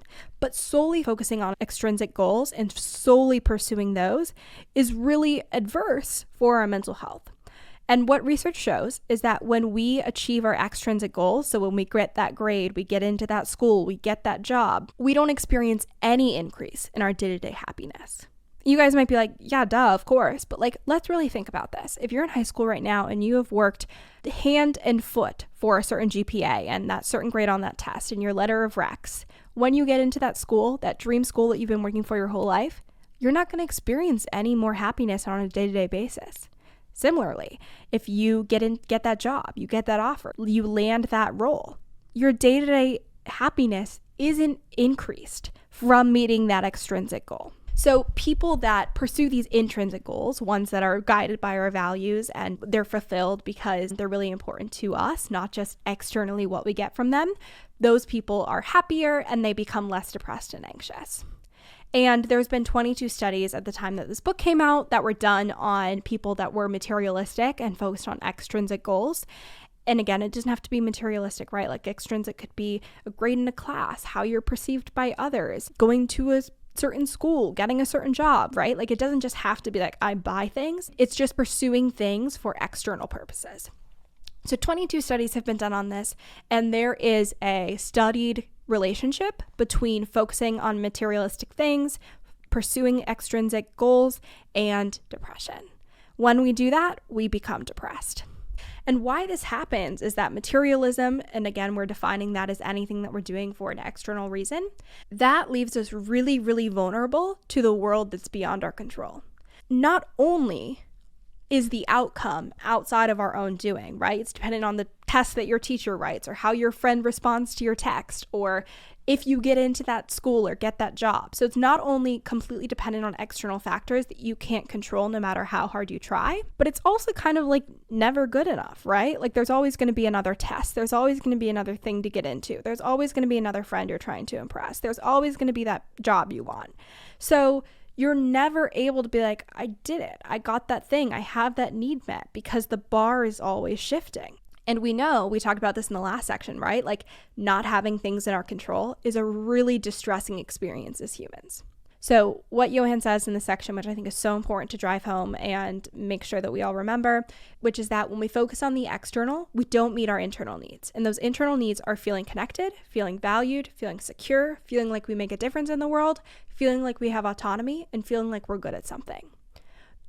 But solely focusing on extrinsic goals and solely pursuing those is really adverse for our mental health. And what research shows is that when we achieve our extrinsic goals, so when we get that grade, we get into that school, we get that job, we don't experience any increase in our day-to-day happiness. You guys might be like, yeah, duh, of course. But like, let's really think about this. If you're in high school right now and you have worked hand and foot for a certain GPA and that certain grade on that test and your letter of recs, when you get into that school, that dream school that you've been working for your whole life, you're not going to experience any more happiness on a day-to-day basis. Similarly, if you get that job, you get that offer, you land that role, your day-to-day happiness isn't increased from meeting that extrinsic goal. So people that pursue these intrinsic goals, ones that are guided by our values and they're fulfilled because they're really important to us, not just externally what we get from them, those people are happier and they become less depressed and anxious. And there's been 22 studies at the time that this book came out that were done on people that were materialistic and focused on extrinsic goals. And again, it doesn't have to be materialistic, right? Like extrinsic could be a grade in a class, how you're perceived by others, going to a certain school, getting a certain job, right? Like it doesn't just have to be like I buy things. It's just pursuing things for external purposes. So 22 studies have been done on this, and there is a studied relationship between focusing on materialistic things, pursuing extrinsic goals, and depression. When we do that, we become depressed. And why this happens is that materialism, and again, we're defining that as anything that we're doing for an external reason, that leaves us really, really vulnerable to the world that's beyond our control. Not only is the outcome outside of our own doing, right? It's dependent on the test that your teacher writes or how your friend responds to your text or if you get into that school or get that job. So it's not only completely dependent on external factors that you can't control no matter how hard you try, but it's also kind of like never good enough, right? Like there's always going to be another test. There's always going to be another thing to get into. There's always going to be another friend you're trying to impress. There's always going to be that job you want. So you're never able to be like, I did it. I got that thing. I have that need met, because the bar is always shifting. And we know, we talked about this in the last section, right? Like not having things in our control is a really distressing experience as humans. So what Johann says in this section, which I think is so important to drive home and make sure that we all remember, which is that when we focus on the external, we don't meet our internal needs. And those internal needs are feeling connected, feeling valued, feeling secure, feeling like we make a difference in the world, feeling like we have autonomy, and feeling like we're good at something.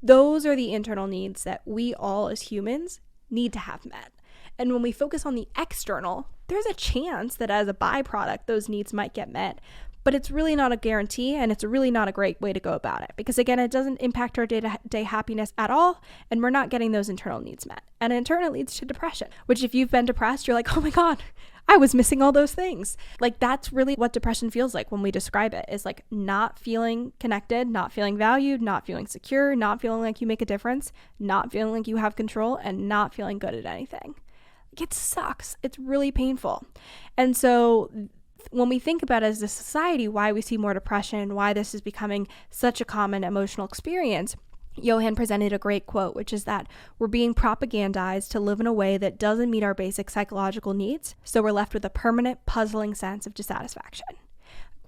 Those are the internal needs that we all as humans need to have met. And when we focus on the external, there's a chance that as a byproduct, those needs might get met. But it's really not a guarantee, and it's really not a great way to go about it. Because again, it doesn't impact our day-to-day happiness at all, and we're not getting those internal needs met. And in turn, it leads to depression, which if you've been depressed, you're like, oh my God, I was missing all those things. Like that's really what depression feels like when we describe it, is like not feeling connected, not feeling valued, not feeling secure, not feeling like you make a difference, not feeling like you have control, and not feeling good at anything. It sucks. It's really painful. And so When we think about as a society why we see more depression, why this is becoming such a common emotional experience, Johann presented a great quote, which is that we're being propagandized to live in a way that doesn't meet our basic psychological needs, so we're left with a permanent, puzzling sense of dissatisfaction.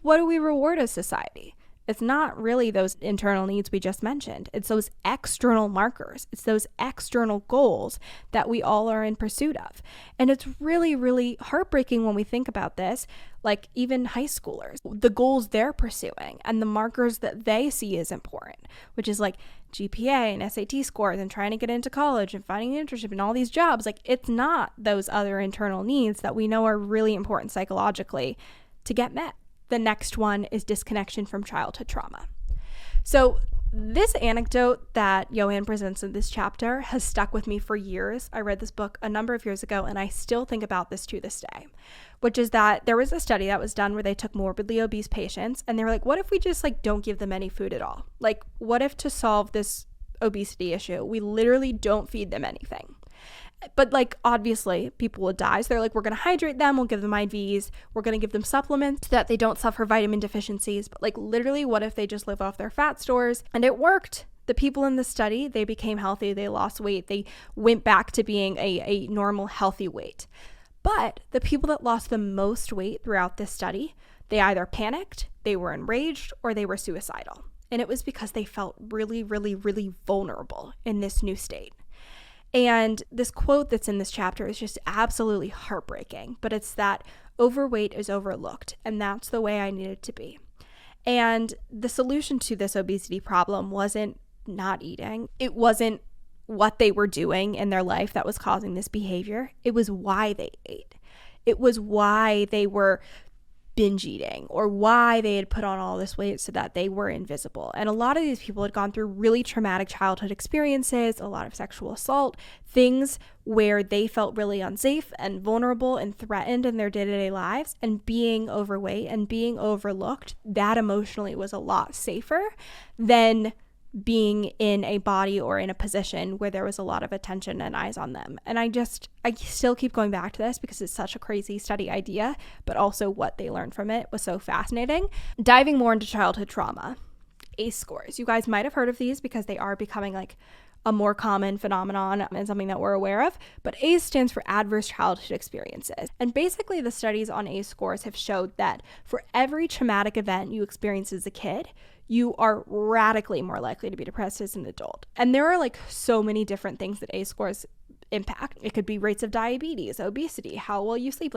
What do we reward as society? It's not really those internal needs we just mentioned. It's those external markers. It's those external goals that we all are in pursuit of. And it's really, really heartbreaking when we think about this, like even high schoolers, the goals they're pursuing and the markers that they see as important, which is like GPA and SAT scores and trying to get into college and finding an internship and all these jobs. Like, it's not those other internal needs that we know are really important psychologically to get met. The next one is disconnection from childhood trauma. So this anecdote that Johann presents in this chapter has stuck with me for years. I read this book a number of years ago, and I still think about this to this day, which is that there was a study that was done where they took morbidly obese patients, and they were like, what if we just don't give them any food at all? Like, what if to solve this obesity issue, we literally don't feed them anything? But obviously people would die. So they're like, we're going to hydrate them. We'll give them IVs. We're going to give them supplements so that they don't suffer vitamin deficiencies. But literally, what if they just live off their fat stores? And it worked. The people in the study, they became healthy. They lost weight. They went back to being a normal, healthy weight. But the people that lost the most weight throughout this study, they either panicked, they were enraged, or they were suicidal. And it was because they felt really, really, really vulnerable in this new state. And this quote that's in this chapter is just absolutely heartbreaking, but it's that overweight is overlooked, and that's the way I needed to be. And the solution to this obesity problem wasn't not eating. It wasn't what they were doing in their life that was causing this behavior. It was why they ate. It was why they were binge eating, or why they had put on all this weight so that they were invisible. And a lot of these people had gone through really traumatic childhood experiences, a lot of sexual assault, things where they felt really unsafe and vulnerable and threatened in their day-to-day lives, and being overweight and being overlooked, that emotionally was a lot safer than being in a body or in a position where there was a lot of attention and eyes on them. And I still keep going back to this because it's such a crazy study idea, but also what they learned from it was so fascinating. Diving more into childhood trauma, ACE scores. You guys might have heard of these because they are becoming a more common phenomenon and something that we're aware of, but ACE stands for adverse childhood experiences. And basically the studies on ACE scores have showed that for every traumatic event you experience as a kid, you are radically more likely to be depressed as an adult. And there are so many different things that ACE scores impact. It could be rates of diabetes, obesity, how well you sleep,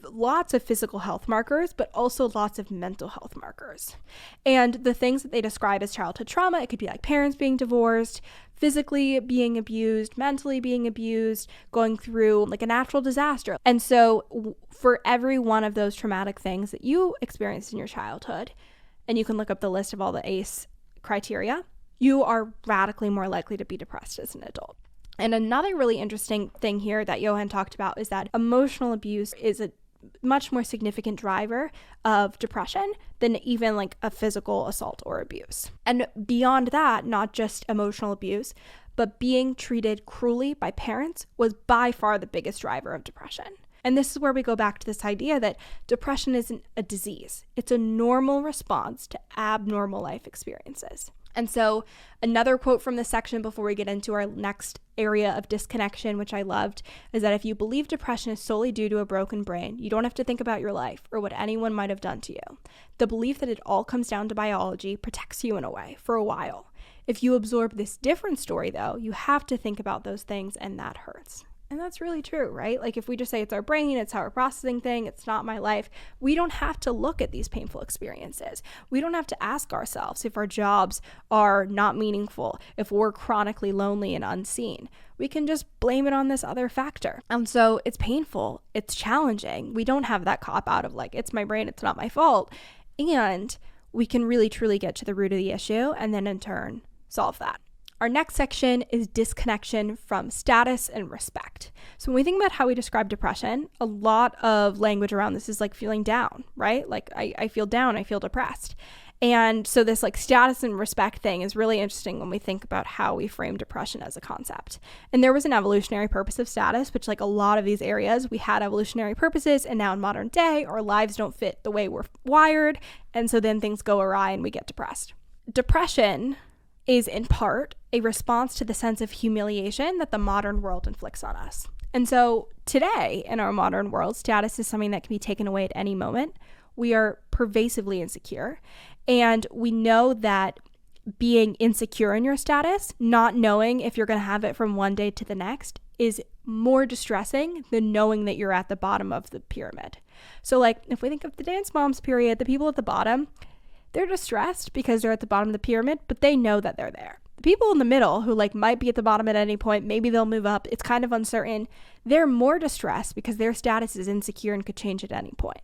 lots of physical health markers, but also lots of mental health markers. And the things that they describe as childhood trauma, it could be parents being divorced, physically being abused, mentally being abused, going through a natural disaster. And so for every one of those traumatic things that you experienced in your childhood, and you can look up the list of all the ACE criteria, you are radically more likely to be depressed as an adult. And another really interesting thing here that Johann talked about is that emotional abuse is a much more significant driver of depression than even a physical assault or abuse. And beyond that, not just emotional abuse, but being treated cruelly by parents was by far the biggest driver of depression. And this is where we go back to this idea that depression isn't a disease. It's a normal response to abnormal life experiences. And so another quote from this section before we get into our next area of disconnection, which I loved, is that if you believe depression is solely due to a broken brain, you don't have to think about your life or what anyone might have done to you. The belief that it all comes down to biology protects you in a way for a while. If you absorb this different story, though, you have to think about those things, and that hurts. And that's really true, right? If we just say it's our brain, it's how we're processing things, it's not my life, we don't have to look at these painful experiences. We don't have to ask ourselves if our jobs are not meaningful, if we're chronically lonely and unseen. We can just blame it on this other factor. And so it's painful, it's challenging. We don't have that cop out of it's my brain, it's not my fault. And we can really truly get to the root of the issue and then in turn solve that. Our next section is disconnection from status and respect. So when we think about how we describe depression, a lot of language around this is feeling down, right? I feel down, I feel depressed. And so this like status and respect thing is really interesting when we think about how we frame depression as a concept. And there was an evolutionary purpose of status, which like a lot of these areas, we had evolutionary purposes, and now in modern day, our lives don't fit the way we're wired. And so then things go awry and we get depressed. Depression is in part a response to the sense of humiliation that the modern world inflicts on us. And so today in our modern world, status is something that can be taken away at any moment. We are pervasively insecure, and we know that being insecure in your status, not knowing if you're going to have it from one day to the next, is more distressing than knowing that you're at the bottom of the pyramid. So like if we think of the dance moms period, the people at the bottom, they're distressed because they're at the bottom of the pyramid, but they know that they're there. The people in the middle who like might be at the bottom at any point, maybe they'll move up, it's kind of uncertain, they're more distressed because their status is insecure and could change at any point.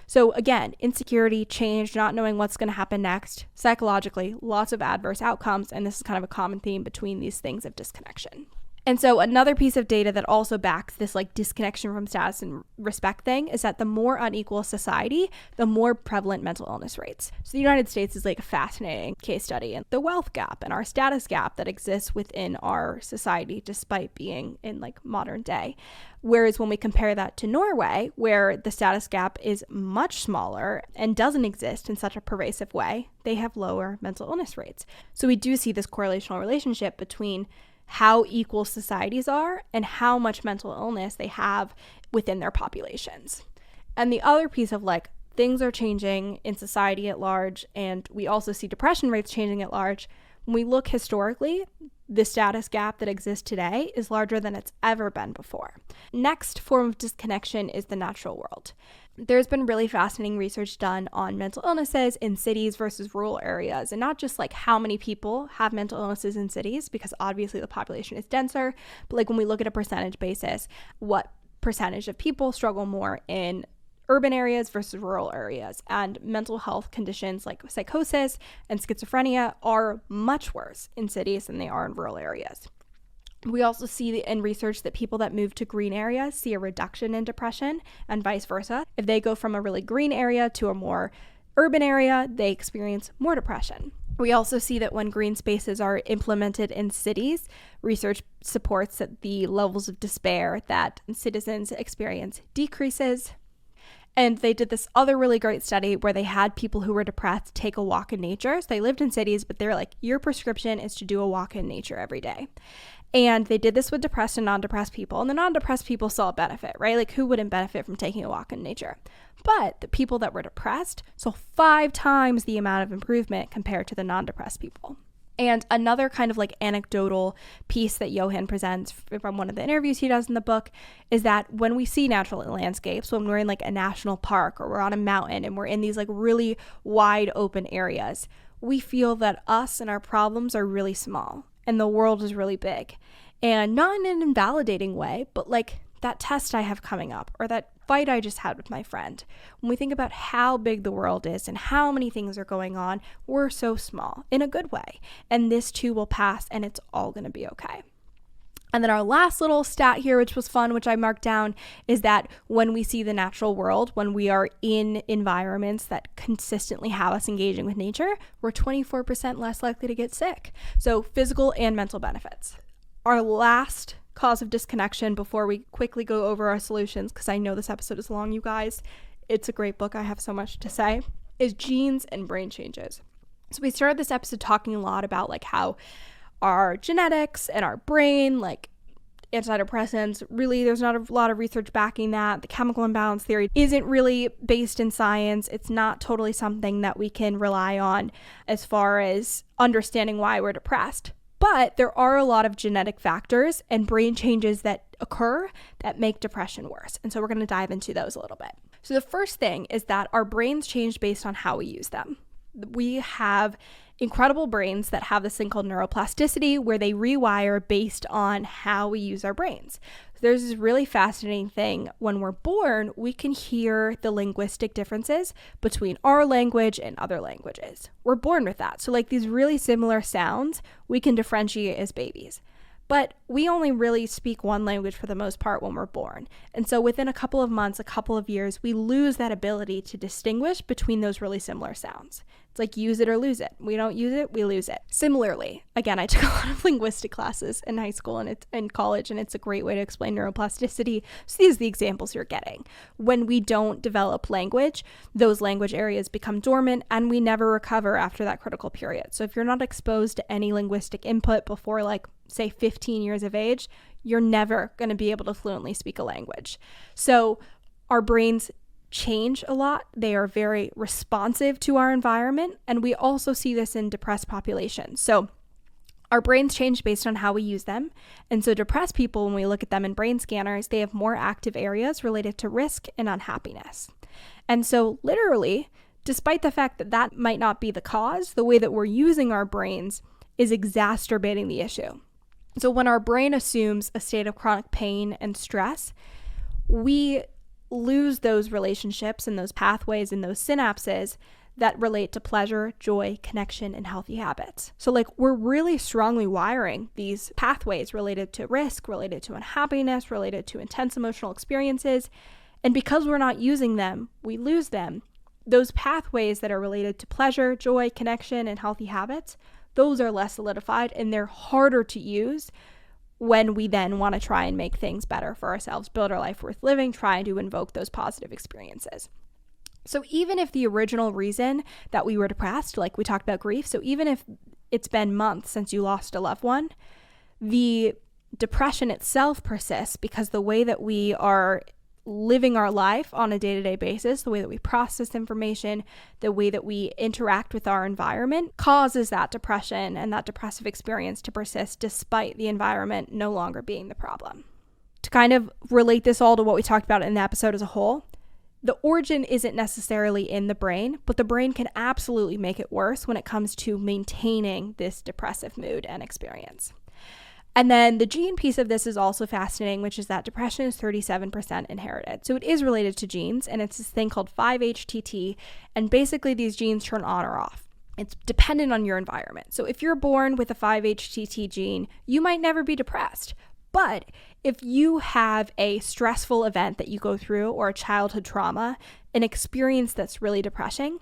So again, insecurity, change, not knowing what's going to happen next, psychologically, lots of adverse outcomes, and this is kind of a common theme between these things of disconnection. And so another piece of data that also backs this like disconnection from status and respect thing is that the more unequal society, the more prevalent mental illness rates. So the United States is like a fascinating case study in the wealth gap and our status gap that exists within our society despite being in like modern day. Whereas when we compare that to Norway, where the status gap is much smaller and doesn't exist in such a pervasive way, they have lower mental illness rates. So we do see this correlational relationship between how equal societies are and how much mental illness they have within their populations. And the other piece of like things are changing in society at large, and we also see depression rates changing at large. When we look historically, the status gap that exists today is larger than it's ever been before. Next form of disconnection is the natural world. There's been really fascinating research done on mental illnesses in cities versus rural areas, and not just like how many people have mental illnesses in cities, because obviously the population is denser, but like when we look at a percentage basis, what percentage of people struggle more in urban areas versus rural areas. And mental health conditions like psychosis and schizophrenia are much worse in cities than they are in rural areas. We also see in research that people that move to green areas see a reduction in depression and vice versa. If they go from a really green area to a more urban area, they experience more depression. We also see that when green spaces are implemented in cities, research supports that the levels of despair that citizens experience decreases. And they did this other really great study where they had people who were depressed take a walk in nature. So they lived in cities, but they're like, your prescription is to do a walk in nature every day. And they did this with depressed and non-depressed people. And the non-depressed people saw a benefit, right? Like who wouldn't benefit from taking a walk in nature? But the people that were depressed saw 5 times the amount of improvement compared to the non-depressed people. And another kind of like anecdotal piece that Johann presents from one of the interviews he does in the book is that when we see natural landscapes, when we're in like a national park or we're on a mountain and we're in these like really wide open areas, we feel that us and our problems are really small and the world is really big. And not in an invalidating way, but like that test I have coming up or that fight I just had with my friend. When we think about how big the world is and how many things are going on, we're so small in a good way. And this too will pass and it's all going to be okay. And then our last little stat here, which was fun, which I marked down, is that when we see the natural world, when we are in environments that consistently have us engaging with nature, we're 24% less likely to get sick. So physical and mental benefits. Our last cause of disconnection before we quickly go over our solutions, because I know this episode is long, you guys. It's a great book. I have so much to say, is genes and brain changes. So we started this episode talking a lot about like how our genetics and our brain, like antidepressants, really there's not a lot of research backing that. The chemical imbalance theory isn't really based in science. It's not totally something that we can rely on as far as understanding why we're depressed. But there are a lot of genetic factors and brain changes that occur that make depression worse. And so we're going to dive into those a little bit. So the first thing is that our brains change based on how we use them. We have incredible brains that have this thing called neuroplasticity where they rewire based on how we use our brains. There's this really fascinating thing. When we're born, we can hear the linguistic differences between our language and other languages. We're born with that. So like these really similar sounds, we can differentiate as babies. But we only really speak one language for the most part when we're born. And so within a couple of months, a couple of years, we lose that ability to distinguish between those really similar sounds. It's like use it or lose it. We don't use it, we lose it. Similarly, again, I took a lot of linguistic classes in high school and it's in college, and it's a great way to explain neuroplasticity. So these are the examples you're getting. When we don't develop language, those language areas become dormant and we never recover after that critical period. So if you're not exposed to any linguistic input before like, say, 15 years of age, you're never going to be able to fluently speak a language. So our brains change a lot. They are very responsive to our environment. And we also see this in depressed populations. So our brains change based on how we use them. And so depressed people, when we look at them in brain scanners, they have more active areas related to risk and unhappiness. And so literally, despite the fact that that might not be the cause, the way that we're using our brains is exacerbating the issue. So when our brain assumes a state of chronic pain and stress, we lose those relationships and those pathways and those synapses that relate to pleasure, joy, connection, and healthy habits. So like we're really strongly wiring these pathways related to risk, related to unhappiness, related to intense emotional experiences. And because we're not using them, we lose them. Those pathways that are related to pleasure, joy, connection, and healthy habits, those are less solidified and they're harder to use when we then want to try and make things better for ourselves, build our life worth living, trying to invoke those positive experiences. So even if the original reason that we were depressed, like we talked about grief, so even if it's been months since you lost a loved one, the depression itself persists because the way that we are living our life on a day-to-day basis, the way that we process information, the way that we interact with our environment causes that depression and that depressive experience to persist despite the environment no longer being the problem. To kind of relate this all to what we talked about in the episode as a whole, the origin isn't necessarily in the brain, but the brain can absolutely make it worse when it comes to maintaining this depressive mood and experience. And then the gene piece of this is also fascinating, which is that depression is 37% inherited. So it is related to genes, and it's this thing called 5-HTT, and basically these genes turn on or off. It's dependent on your environment. So if you're born with a 5-HTT gene, you might never be depressed. But if you have a stressful event that you go through or a childhood trauma, an experience that's really depressing,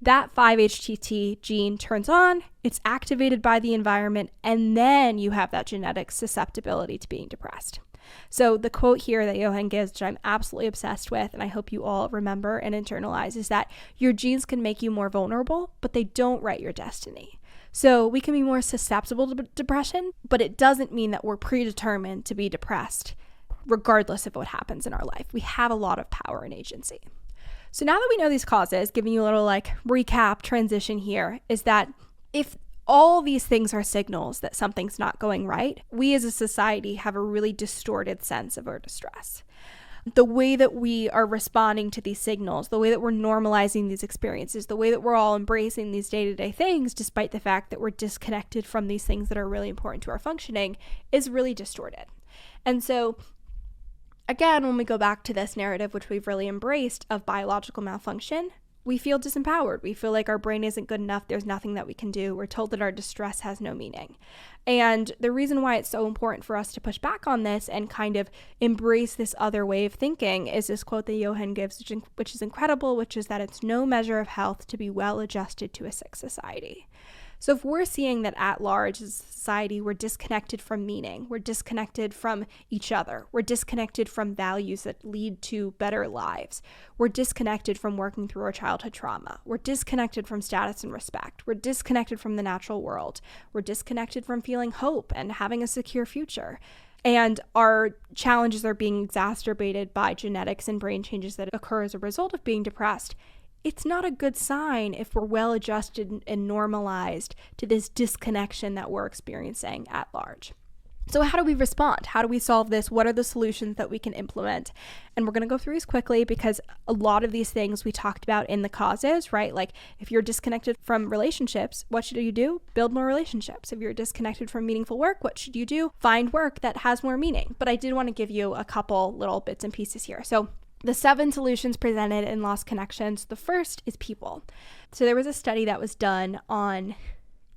that 5-HTT gene turns on, it's activated by the environment, and then you have that genetic susceptibility to being depressed. So the quote here that Johann gives, which I'm absolutely obsessed with, and I hope you all remember and internalize, is that your genes can make you more vulnerable, but they don't write your destiny. So we can be more susceptible to depression, but it doesn't mean that we're predetermined to be depressed, regardless of what happens in our life. We have a lot of power and agency. So now that we know these causes, giving you a little like recap transition here, is that if all these things are signals that something's not going right, we as a society have a really distorted sense of our distress. The way that we are responding to these signals, the way that we're normalizing these experiences, the way that we're all embracing these day-to-day things, despite the fact that we're disconnected from these things that are really important to our functioning, is really distorted. And so again, when we go back to this narrative, which we've really embraced, of biological malfunction, we feel disempowered. We feel like our brain isn't good enough. There's nothing that we can do. We're told that our distress has no meaning. And the reason why it's so important for us to push back on this and kind of embrace this other way of thinking is this quote that Johann gives, which is incredible, which is that it's no measure of health to be well adjusted to a sick society. So if we're seeing that at large as a society, we're disconnected from meaning, we're disconnected from each other, we're disconnected from values that lead to better lives, we're disconnected from working through our childhood trauma, we're disconnected from status and respect, we're disconnected from the natural world, we're disconnected from feeling hope and having a secure future, and our challenges are being exacerbated by genetics and brain changes that occur as a result of being depressed, it's not a good sign if we're well adjusted and normalized to this disconnection that we're experiencing at large. So how do we respond? How do we solve this? What are the solutions that we can implement? And we're going to go through these quickly because a lot of these things we talked about in the causes, right? Like if you're disconnected from relationships, what should you do? Build more relationships. If you're disconnected from meaningful work, what should you do? Find work that has more meaning. But I did want to give you a couple little bits and pieces here. So the 7 solutions presented in Lost Connections, the first is people. So there was a study that was done on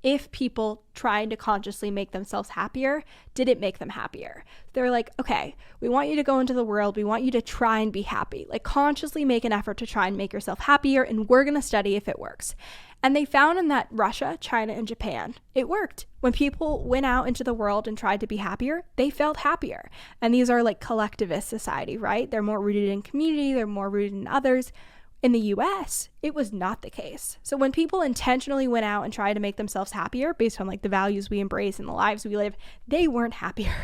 if people trying to consciously make themselves happier, did it make them happier? They're like, okay, we want you to go into the world. We want you to try and be happy. Like consciously make an effort to try and make yourself happier. And we're going to study if it works. And they found in that Russia, China, and Japan, it worked. When people went out into the world and tried to be happier, they felt happier. And these are like collectivist society, right? They're more rooted in community. They're more rooted in others. In the US, it was not the case. So when people intentionally went out and tried to make themselves happier based on like the values we embrace and the lives we live, they weren't happier.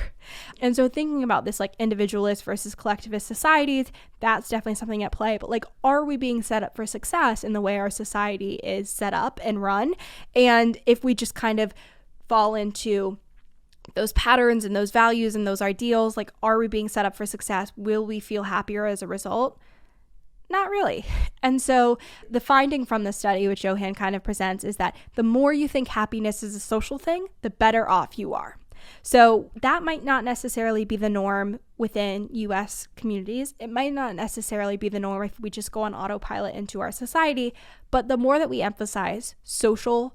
And so thinking about this like individualist versus collectivist societies, that's definitely something at play. But like, are we being set up for success in the way our society is set up and run? And if we just kind of fall into those patterns and those values and those ideals, like, are we being set up for success? Will we feel happier as a result? Not really. And so the finding from the study, which Johann kind of presents, is that the more you think happiness is a social thing, the better off you are. So that might not necessarily be the norm within US communities. It might not necessarily be the norm if we just go on autopilot into our society. But the more that we emphasize social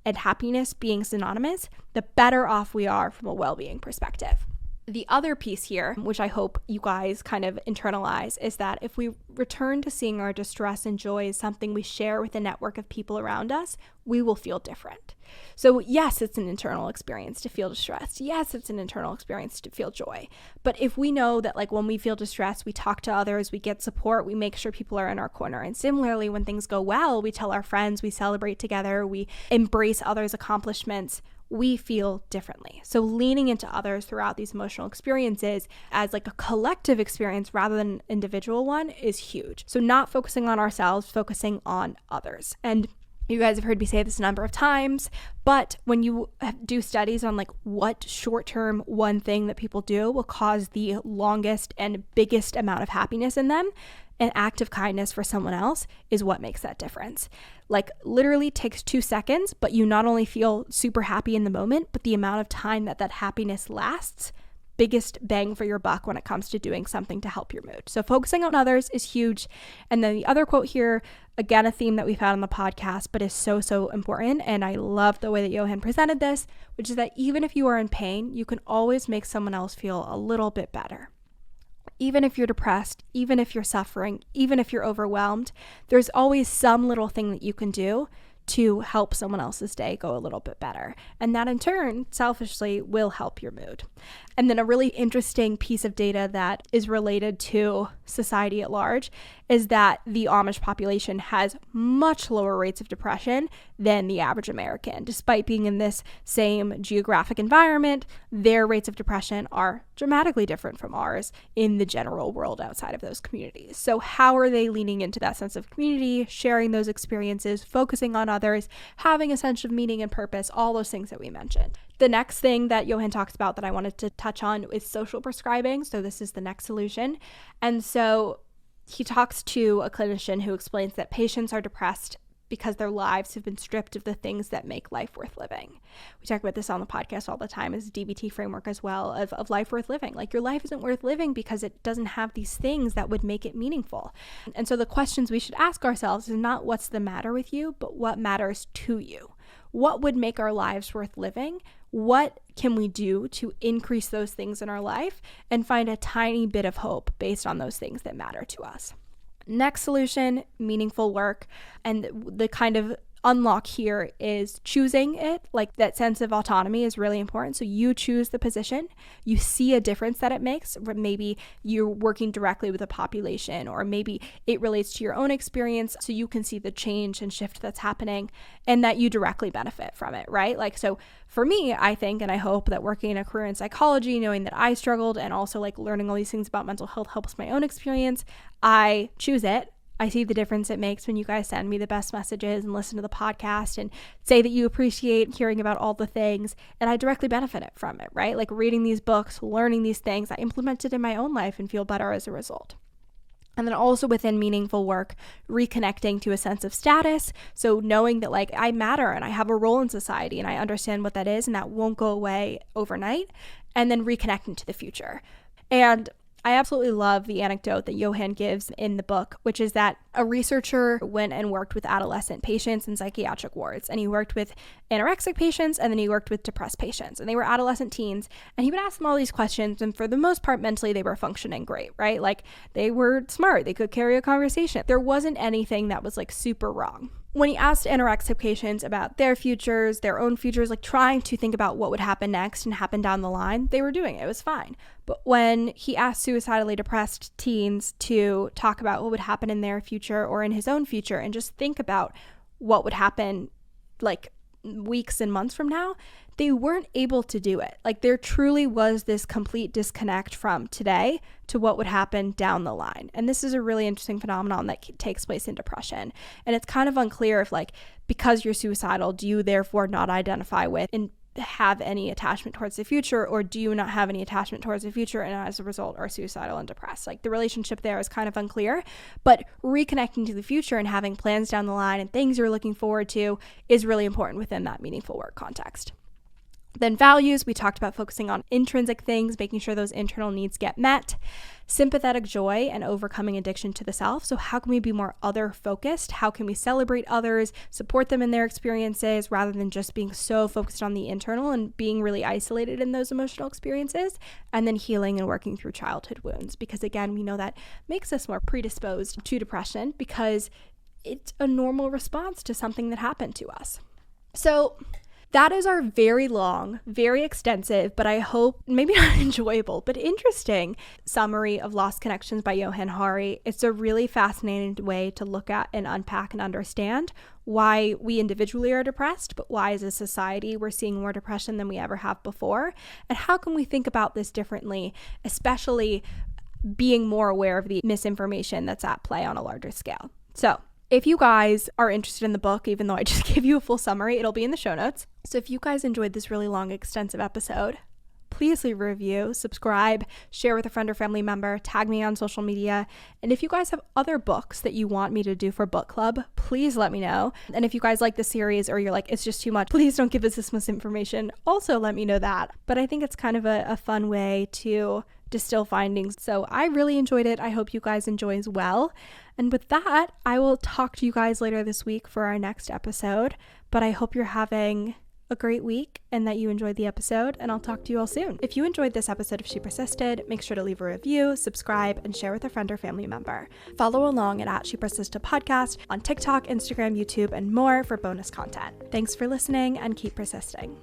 and happiness being synonymous, the better off we are from a well-being perspective. The other piece here, which I hope you guys kind of internalize, is that if we return to seeing our distress and joy as something we share with a network of people around us, we will feel different. So yes, it's an internal experience to feel distressed. Yes, it's an internal experience to feel joy. But if we know that like when we feel distressed, we talk to others, we get support, we make sure people are in our corner. And similarly, when things go well, we tell our friends, we celebrate together, we embrace others' accomplishments, we feel differently. So leaning into others throughout these emotional experiences as like a collective experience rather than an individual one is huge. So not focusing on ourselves, focusing on others. And you guys have heard me say this a number of times, but when you do studies on like what short-term one thing that people do will cause the longest and biggest amount of happiness in them, an act of kindness for someone else is what makes that difference. Like literally takes 2 seconds, but you not only feel super happy in the moment, but the amount of time that that happiness lasts, biggest bang for your buck when it comes to doing something to help your mood. So focusing on others is huge. And then the other quote here, again, a theme that we've had on the podcast, but is so, so important. And I love the way that Johann presented this, which is that even if you are in pain, you can always make someone else feel a little bit better. Even if you're depressed, even if you're suffering, even if you're overwhelmed, there's always some little thing that you can do to help someone else's day go a little bit better. And that in turn, selfishly, will help your mood. And then a really interesting piece of data that is related to society at large is that the Amish population has much lower rates of depression than the average American. Despite being in this same geographic environment, their rates of depression are dramatically different from ours in the general world outside of those communities. So how are they leaning into that sense of community, sharing those experiences, focusing on others, having a sense of meaning and purpose, all those things that we mentioned. The next thing that Johann talks about that I wanted to touch on is social prescribing. So this is the next solution. And so he talks to a clinician who explains that patients are depressed because their lives have been stripped of the things that make life worth living. We talk about this on the podcast all the time as a DBT framework as well of life worth living. Like your life isn't worth living because it doesn't have these things that would make it meaningful. And so the questions we should ask ourselves is not what's the matter with you, but what matters to you. What would make our lives worth living? What can we do to increase those things in our life and find a tiny bit of hope based on those things that matter to us? Next solution, meaningful work. And the kind of unlock here is choosing it. Like that sense of autonomy is really important. So you choose the position, you see a difference that it makes. Maybe you're working directly with a population, or maybe it relates to your own experience so you can see the change and shift that's happening and that you directly benefit from it, right? Like, so for me, I think, and I hope that working in a career in psychology, knowing that I struggled and also like learning all these things about mental health helps my own experience, I choose it. I see the difference it makes when you guys send me the best messages and listen to the podcast and say that you appreciate hearing about all the things, and I directly benefit from it, right? Like reading these books, learning these things, I implement it in my own life and feel better as a result. And then also within meaningful work, reconnecting to a sense of status. So knowing that like I matter and I have a role in society and I understand what that is and that won't go away overnight, and then reconnecting to the future. And I absolutely love the anecdote that Johann gives in the book, which is that a researcher went and worked with adolescent patients in psychiatric wards, and he worked with anorexic patients, and then he worked with depressed patients, and they were adolescent teens, and he would ask them all these questions, and for the most part, mentally, they were functioning great, right? Like, they were smart, they could carry a conversation. There wasn't anything that was like super wrong. When he asked anorexic patients about their futures, their own futures, like trying to think about what would happen next and happen down the line, they were doing it. It was fine. But when he asked suicidally depressed teens to talk about what would happen in their future or in his own future and just think about what would happen like weeks and months from now, they weren't able to do it. Like, there truly was this complete disconnect from today to what would happen down the line. And this is a really interesting phenomenon that takes place in depression. And it's kind of unclear if, like, because you're suicidal, do you therefore not identify with and have any attachment towards the future, or do you not have any attachment towards the future and as a result are suicidal and depressed? Like, the relationship there is kind of unclear, but reconnecting to the future and having plans down the line and things you're looking forward to is really important within that meaningful work context. Then values, we talked about focusing on intrinsic things, making sure those internal needs get met. Sympathetic joy and overcoming addiction to the self. So how can we be more other focused? How can we celebrate others, support them in their experiences rather than just being so focused on the internal and being really isolated in those emotional experiences? And then healing and working through childhood wounds, because again, we know that makes us more predisposed to depression because it's a normal response to something that happened to us. So that is our very long, very extensive, but I hope maybe not enjoyable, but interesting summary of Lost Connections by Johann Hari. It's a really fascinating way to look at and unpack and understand why we individually are depressed, but why as a society we're seeing more depression than we ever have before. And how can we think about this differently, especially being more aware of the misinformation that's at play on a larger scale. So if you guys are interested in the book, even though I just gave you a full summary, it'll be in the show notes. So if you guys enjoyed this really long, extensive episode, please leave a review, subscribe, share with a friend or family member, tag me on social media. And if you guys have other books that you want me to do for book club, please let me know. And if you guys like the series or you're like, it's just too much, please don't give us this misinformation. Also let me know that. But I think it's kind of a fun way to distill findings. So I really enjoyed it. I hope you guys enjoy as well. And with that, I will talk to you guys later this week for our next episode. But I hope you're having a great week and that you enjoyed the episode, and I'll talk to you all soon. If you enjoyed this episode of She Persisted, make sure to leave a review, subscribe, and share with a friend or family member. Follow along at She Persisted Podcast on TikTok, Instagram, YouTube, and more for bonus content. Thanks for listening and keep persisting.